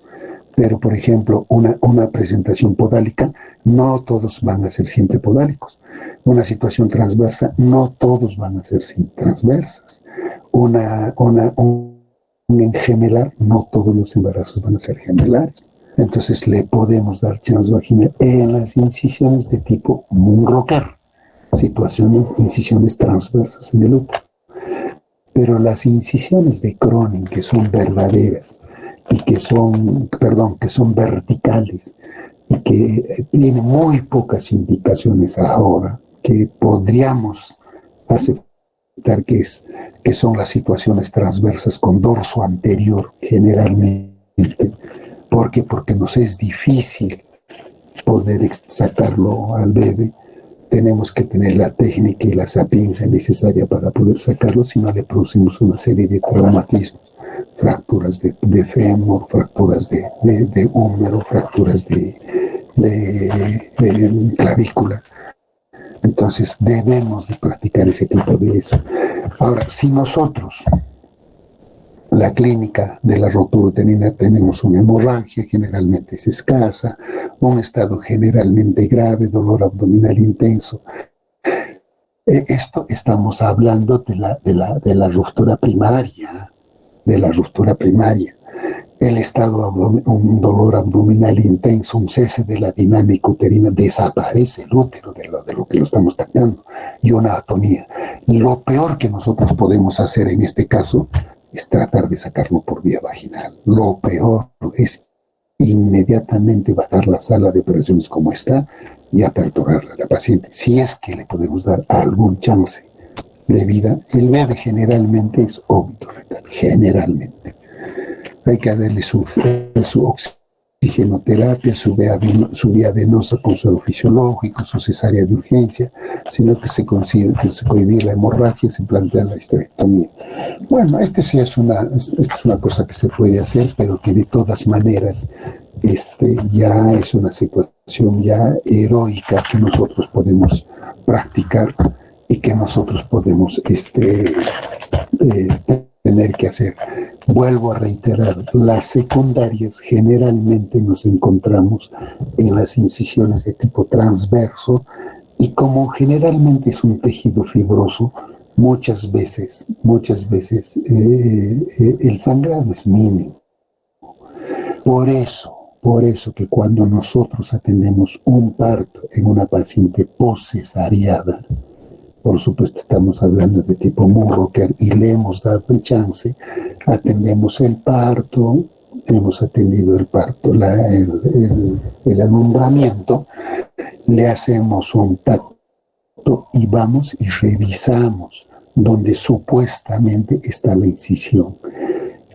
Pero, por ejemplo, una presentación podálica, no todos van a ser siempre podálicos. Una situación transversa, no todos van a ser transversas. Un gemelar, no todos los embarazos van a ser gemelares. Entonces le podemos dar chance vaginal en las incisiones de tipo Munrocker, incisiones transversas en el útero. Pero las incisiones de Cronin, que son verdaderas y que son verticales y que tienen muy pocas indicaciones ahora, que podríamos aceptar que son las situaciones transversas con dorso anterior generalmente. ¿Por qué? Porque nos es difícil poder sacarlo al bebé. Tenemos que tener la técnica y la sapiencia necesaria para poder sacarlo, si no le producimos una serie de traumatismos, fracturas de fémur, fracturas de húmero, fracturas de clavícula. Entonces debemos de practicar ese tipo de eso. Ahora, si nosotros, la clínica de la rotura uterina, tenemos una hemorragia, generalmente es escasa, un estado generalmente grave, dolor abdominal intenso. Esto estamos hablando de la ruptura primaria, El estado, un dolor abdominal intenso, un cese de la dinámica uterina, desaparece el útero de lo que lo estamos tratando, y una atonía. Lo peor que nosotros podemos hacer en este caso es tratar de sacarlo por vía vaginal. Lo peor es inmediatamente bajar la sala de operaciones como está y aperturarla a la paciente. Si es que le podemos dar algún chance de vida, el bebé generalmente es óbito fetal, generalmente. Hay que darle su oxigenoterapia, su vía venosa con suero fisiológico, su cesárea de urgencia, sino que se cohibir la hemorragia, se plantea la histerectomía. Bueno, sí es una cosa que se puede hacer, pero que de todas maneras ya es una situación ya heroica que nosotros podemos practicar y que nosotros podemos tener que hacer. Vuelvo a reiterar, las secundarias generalmente nos encontramos en las incisiones de tipo transverso, y como generalmente es un tejido fibroso, muchas veces el sangrado es mínimo. Por eso que cuando nosotros atendemos un parto en una paciente poscesariada, por supuesto estamos hablando de tipo Munrocker, y le hemos dado el chance, atendemos el parto, hemos atendido el parto, el alumbramiento, le hacemos un tacto y vamos y revisamos donde supuestamente está la incisión.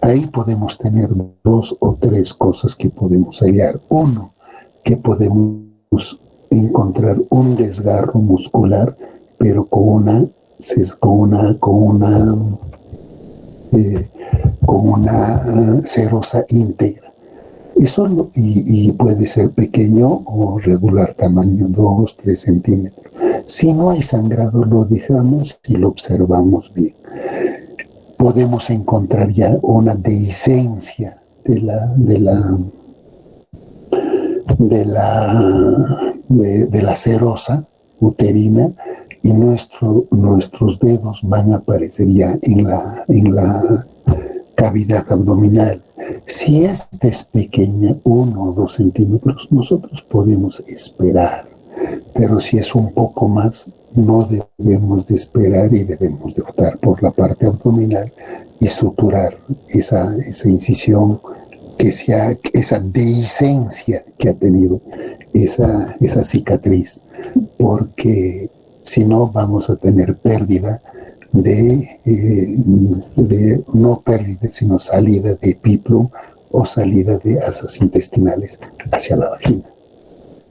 Ahí podemos tener 2 o 3 cosas que podemos hallar. Uno, que podemos encontrar un desgarro muscular, pero con una serosa íntegra. Y puede ser pequeño o regular tamaño, 2, 3 centímetros. Si no hay sangrado, lo dejamos y lo observamos bien. Podemos encontrar ya una dehiscencia de la serosa uterina, y nuestros dedos van a aparecer ya en la cavidad abdominal. Si esta es pequeña, 1 o 2 centímetros, nosotros podemos esperar. Pero si es un poco más, no debemos de esperar y debemos de optar por la parte abdominal y suturar esa incisión, esa dehiscencia que ha tenido esa cicatriz, porque si no vamos a tener pérdida no pérdida, sino salida de epíplum o salida de asas intestinales hacia la vagina.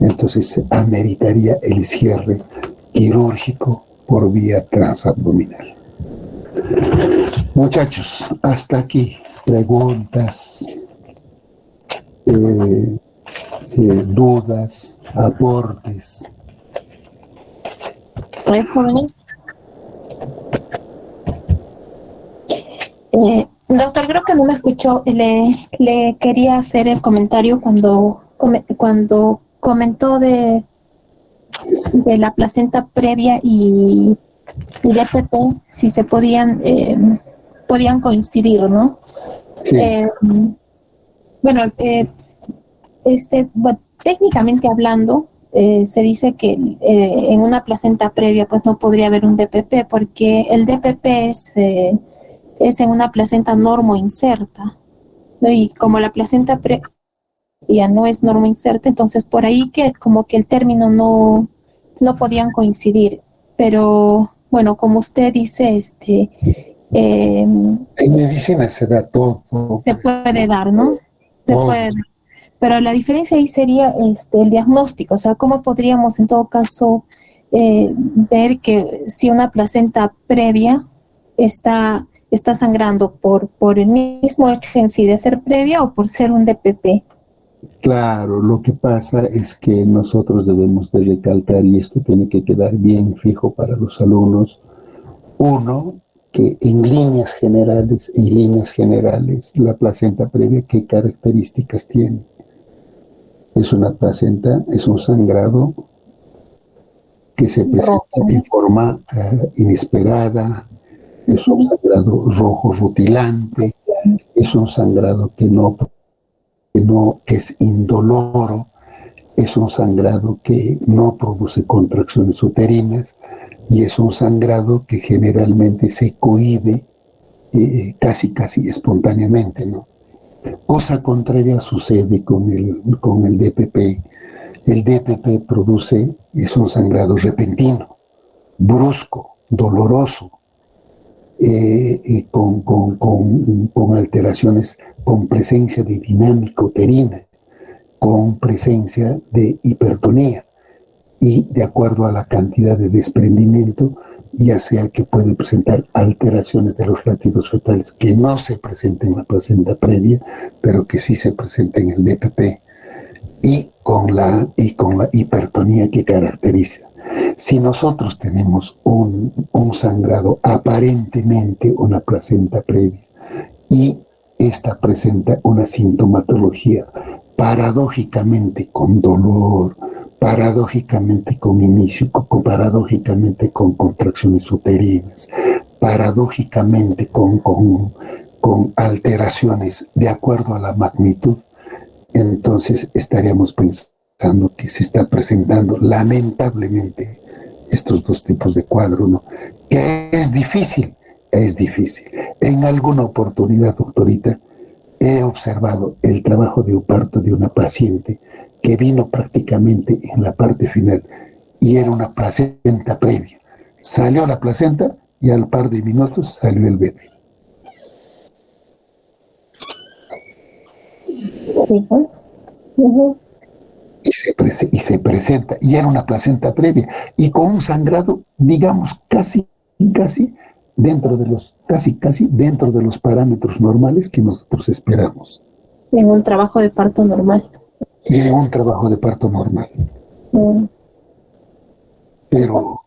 Entonces ameritaría el cierre quirúrgico por vía transabdominal. Muchachos, hasta aquí. Preguntas, dudas, aportes. Jóvenes. Doctor, creo que no me escuchó. Le quería hacer el comentario cuando comentó de la placenta previa y DPP, si se podían coincidir, ¿no? Sí. Bueno, técnicamente hablando, se dice que en una placenta previa pues no podría haber un DPP porque el DPP es en una placenta normoinserta, ¿no? Y como la placenta previa no es normoinserta, entonces por ahí que como que el término no podían coincidir. Pero bueno, como usted dice, En medicina se da todo. se puede dar, ¿no? Se Todo. puede dar. Pero la diferencia ahí sería el diagnóstico, o sea, cómo podríamos en todo caso ver que si una placenta previa está sangrando por el mismo hecho en sí de ser previa o por ser un DPP. Claro, lo que pasa es que nosotros debemos de recalcar, y esto tiene que quedar bien fijo para los alumnos, uno, que en líneas generales, la placenta previa, ¿qué características tiene? Es una placenta, es un sangrado que se presenta en forma inesperada, es un sangrado rojo rutilante, es un sangrado que es indoloro, es un sangrado que no produce contracciones uterinas y es un sangrado que generalmente se cohíbe casi espontáneamente, ¿no? Cosa contraria sucede con el DPP. El DPP es un sangrado repentino, brusco, doloroso, con alteraciones, con presencia de dinámica uterina, con presencia de hipertonía y de acuerdo a la cantidad de desprendimiento, ya sea que puede presentar alteraciones de los latidos fetales que no se presentan en la placenta previa, pero que sí se presenta en el DPP y con la hipertonía que caracteriza. Si nosotros tenemos un sangrado aparentemente una placenta previa y esta presenta una sintomatología paradójicamente con dolor, paradójicamente con inicio, paradójicamente con contracciones uterinas, paradójicamente con alteraciones de acuerdo a la magnitud, entonces estaríamos pensando que se está presentando lamentablemente estos dos tipos de cuadro, ¿no? Que es difícil. En alguna oportunidad, doctorita, he observado el trabajo de parto de una paciente que vino prácticamente en la parte final y era una placenta previa. Salió la placenta y al par de minutos salió el bebé. Sí, ¿no? Uh-huh. Y se presenta, y era una placenta previa, y con un sangrado, digamos, casi dentro de los parámetros normales que nosotros esperamos. En un trabajo de parto normal. Y en un trabajo de parto normal. Pero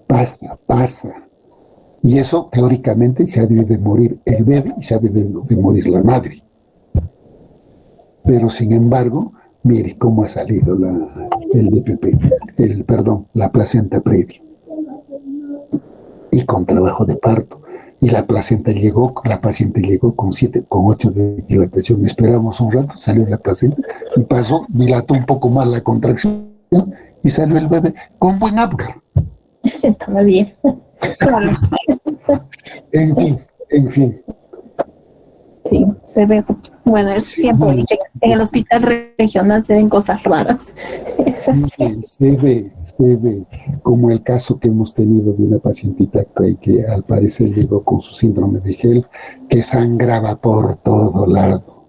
pasa. Y eso, teóricamente, se ha de morir el bebé y se ha de morir la madre. Pero, sin embargo, mire cómo ha salido el DPP, la placenta previa. Y con trabajo de parto. Y la paciente llegó con 8 de dilatación. Esperamos un rato, salió la placenta y dilató un poco más la contracción y salió el bebé con buen Apgar. Está bien. Claro. En fin. Sí, se ve eso. Bueno, es sí, siempre dicho, en el hospital regional se ven cosas raras. Es así. Se ve, como el caso que hemos tenido de una pacientita que al parecer llegó con su síndrome de Hell, que sangraba por todo lado,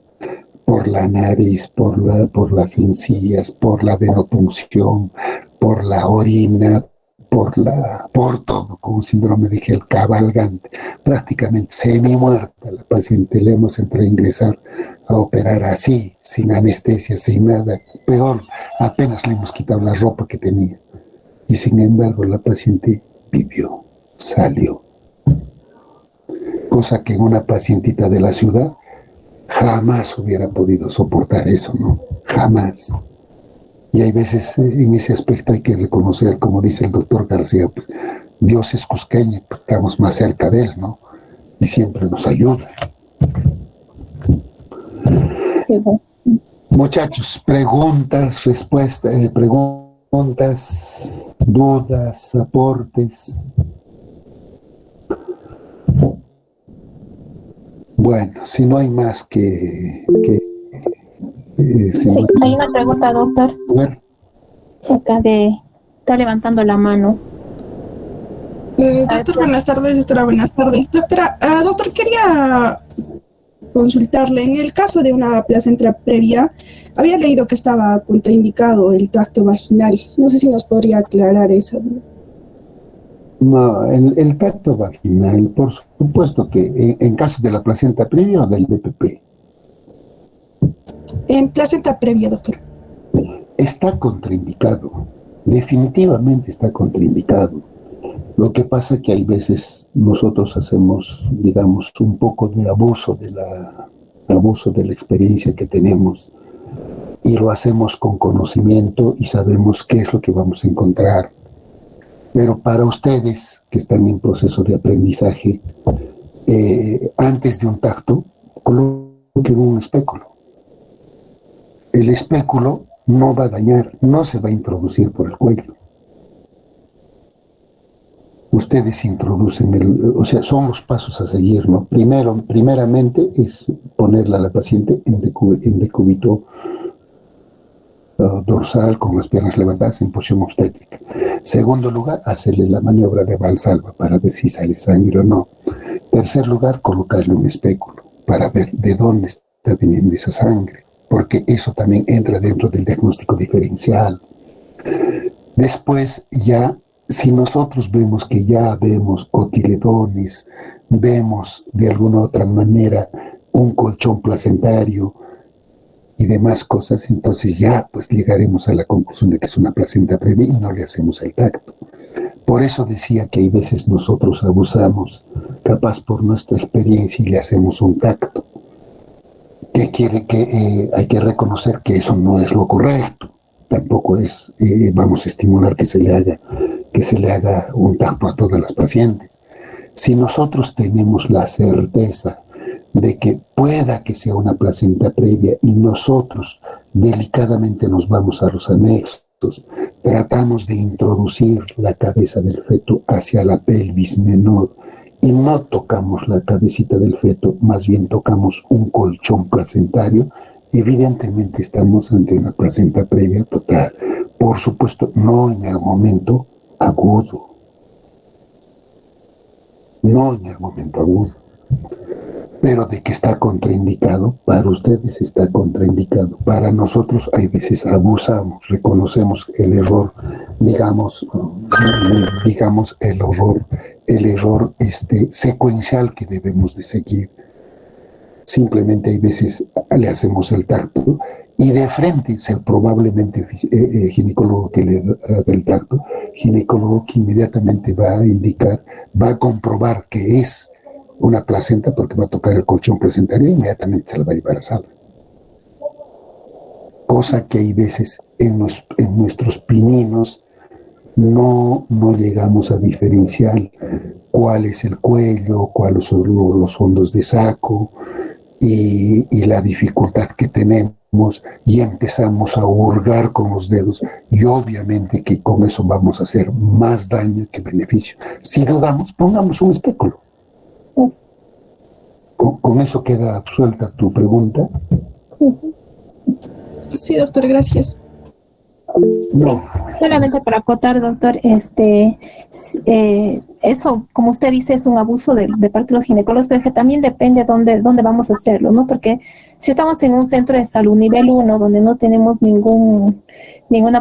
por la nariz, por las encías, por la venopunción, por la orina, por todo, con un síndrome de Hell cabalgante, prácticamente semi-muerta la paciente. Le hemos entrado a ingresar a operar así, sin anestesia, sin nada. Peor, apenas le hemos quitado la ropa que tenía. Y sin embargo, la paciente vivió, salió. cosa que en una pacientita de la ciudad jamás hubiera podido soportar eso, ¿no? Jamás. Y hay veces en ese aspecto hay que reconocer, como dice el doctor García, pues, Dios es cusqueño, pues, estamos más cerca de él, ¿no? Y siempre nos ayuda. Sí, bueno. Muchachos, preguntas, respuestas, preguntas, dudas, aportes. Bueno, si no hay más Sí, hay una pregunta, doctor. A ver. Acá está levantando la mano. Doctor, buenas tardes. Doctora, buenas tardes. Doctora, doctor, quería consultarle. En el caso de una placenta previa, había leído que estaba contraindicado el tacto vaginal. No sé si nos podría aclarar eso. No, el tacto vaginal, por supuesto que en caso de la placenta previa o del DPP. En placenta previa, doctor. Está contraindicado, definitivamente está contraindicado. Lo que pasa es que hay veces nosotros hacemos, digamos, un poco de abuso de la experiencia que tenemos y lo hacemos con conocimiento y sabemos qué es lo que vamos a encontrar. Pero para ustedes que están en proceso de aprendizaje, antes de un tacto, coloquen un espéculo. El espéculo no va a dañar, no se va a introducir por el cuello. Ustedes introducen, o sea, son los pasos a seguir, ¿no? Primeramente es ponerla a la paciente en decúbito dorsal con las piernas levantadas en posición obstétrica. Segundo lugar, hacerle la maniobra de Valsalva para ver si sale sangre o no. Tercer lugar, colocarle un espéculo para ver de dónde está viniendo esa sangre, porque eso también entra dentro del diagnóstico diferencial. Después ya, si nosotros vemos que ya vemos cotiledones, vemos de alguna otra manera un colchón placentario y demás cosas, entonces ya pues llegaremos a la conclusión de que es una placenta previa y no le hacemos el tacto. Por eso decía que hay veces nosotros abusamos, capaz por nuestra experiencia, y le hacemos un tacto. Que quiere que hay que reconocer que eso no es lo correcto. Tampoco es, vamos a estimular que se le haga un tacto a todas las pacientes. Si nosotros tenemos la certeza de que pueda que sea una placenta previa y nosotros delicadamente nos vamos a los anexos, tratamos de introducir la cabeza del feto hacia la pelvis menor y no tocamos la cabecita del feto, más bien tocamos un colchón placentario, evidentemente estamos ante una placenta previa total. Por supuesto, no en el momento agudo. No en el momento agudo. Pero de que está contraindicado, para ustedes está contraindicado. Para nosotros hay veces abusamos, reconocemos el error, digamos el error secuencial que debemos de seguir. Simplemente hay veces le hacemos el tacto y de frente, probablemente ginecólogo que le haga el tacto, ginecólogo que inmediatamente va a indicar, va a comprobar que es una placenta porque va a tocar el colchón placentario e inmediatamente se la va a llevar a sala. Cosa que hay veces en nuestros pininos no llegamos a diferenciar cuál es el cuello, cuáles son los fondos de saco y la dificultad que tenemos y empezamos a hurgar con los dedos y obviamente que con eso vamos a hacer más daño que beneficio. Si dudamos, pongamos un espéculo. Con eso queda absuelta tu pregunta. Sí, doctor, gracias. No. Solamente para acotar, doctor, eso, como usted dice, es un abuso de parte de los ginecólogos, pero que también depende dónde vamos a hacerlo, ¿no? Porque si estamos en un centro de salud nivel 1, donde no tenemos ninguna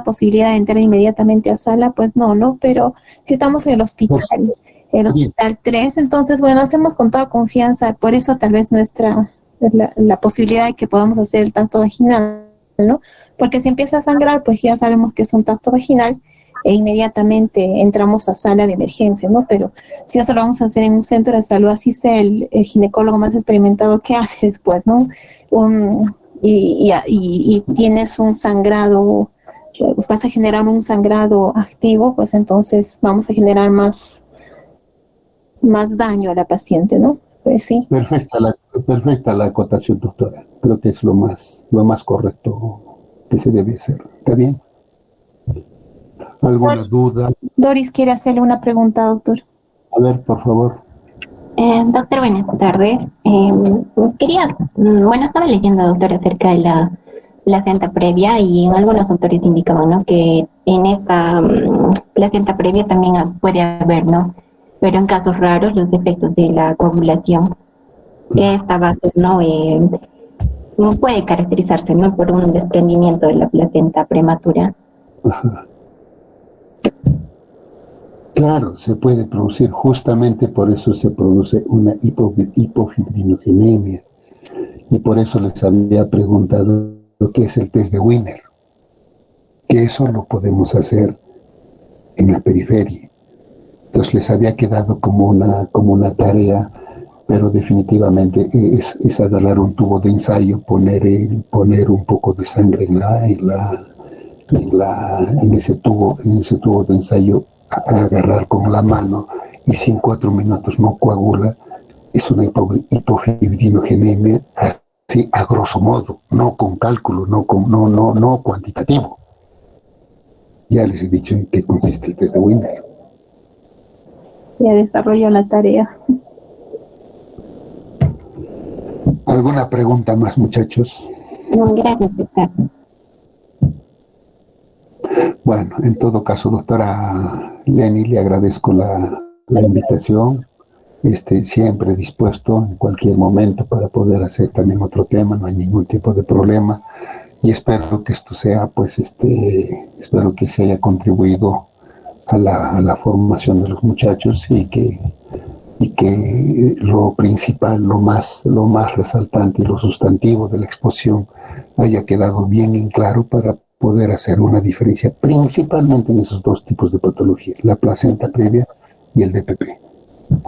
posibilidad de entrar inmediatamente a sala, pues no, pero si estamos en el hospital 3, entonces, bueno, hacemos con toda confianza, por eso tal vez la posibilidad de que podamos hacer el tacto vaginal, ¿no? Porque si empieza a sangrar, pues ya sabemos que es un tacto vaginal e inmediatamente entramos a sala de emergencia, ¿no? Pero si eso lo vamos a hacer en un centro de salud, así sea el ginecólogo más experimentado, ¿qué hace después, no? Y tienes un sangrado, vas a generar un sangrado activo, pues entonces vamos a generar más daño a la paciente, ¿no? Pues sí. Perfecta la acotación, doctora. Creo que es lo más correcto que se debe hacer. ¿Está bien? ¿Alguna duda? Doris quiere hacerle una pregunta, doctor. A ver, por favor. Doctor, buenas tardes. Estaba leyendo, doctor, acerca de la placenta previa y en algunos autores indicaban, ¿no?, que en esta placenta previa también puede haber, ¿no?, pero en casos raros, los defectos de la coagulación, que esta base, ¿no?, puede caracterizarse, ¿no?, por un desprendimiento de la placenta prematura. Ajá. Claro, se puede producir, justamente por eso se produce una hipofibrinogenemia. Y por eso les había preguntado qué es el test de Wiener, que eso lo podemos hacer en la periferia. Entonces les había quedado como una tarea, pero definitivamente es agarrar un tubo de ensayo, poner un poco de sangre en ese tubo de ensayo, agarrar con la mano, y si en 4 minutos no coagula, es una hipofibrinogenemia, así a grosso modo, no con cálculo, no cuantitativo. Ya les he dicho en qué consiste el test de Wiener. Ya desarrolló la tarea. ¿Alguna pregunta más, muchachos? No, gracias, doctor. Bueno, en todo caso, doctora Lenny, le agradezco la invitación. Siempre dispuesto en cualquier momento para poder hacer también otro tema, no hay ningún tipo de problema. Y espero que esto sea, pues, espero que se haya contribuido a la formación de los muchachos y que lo principal, lo más resaltante y lo sustantivo de la exposición haya quedado bien en claro para poder hacer una diferencia principalmente en esos dos tipos de patología, la placenta previa y el DPP.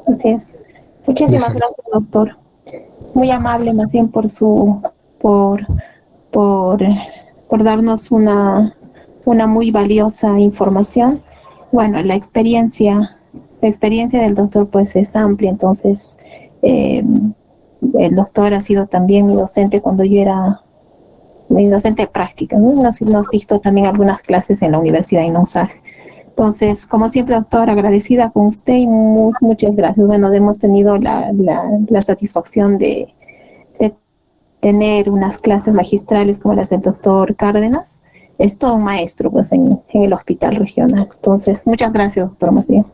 Así es. Muchísimas gracias, doctor. Muy amable, más bien, por darnos una muy valiosa información. Bueno, la experiencia del doctor pues es amplia, entonces el doctor ha sido también mi docente cuando yo era mi docente de práctica, ¿no? Nos dictó también algunas clases en la Universidad de INOSAG. Entonces, como siempre, doctor, agradecida con usted y muchas gracias. Bueno, hemos tenido la satisfacción de tener unas clases magistrales como las del doctor Cárdenas. Es todo un maestro pues en el hospital regional. Entonces, muchas gracias, doctor Macías.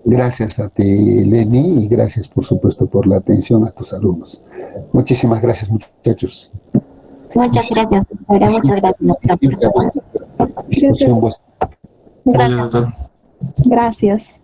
Gracias a ti, Lenny, y gracias, por supuesto, por la atención a tus alumnos. Muchísimas gracias, muchachos. Muchas gracias, doctora. Muchas gracias, doctora. Gracias. Gracias. Gracias.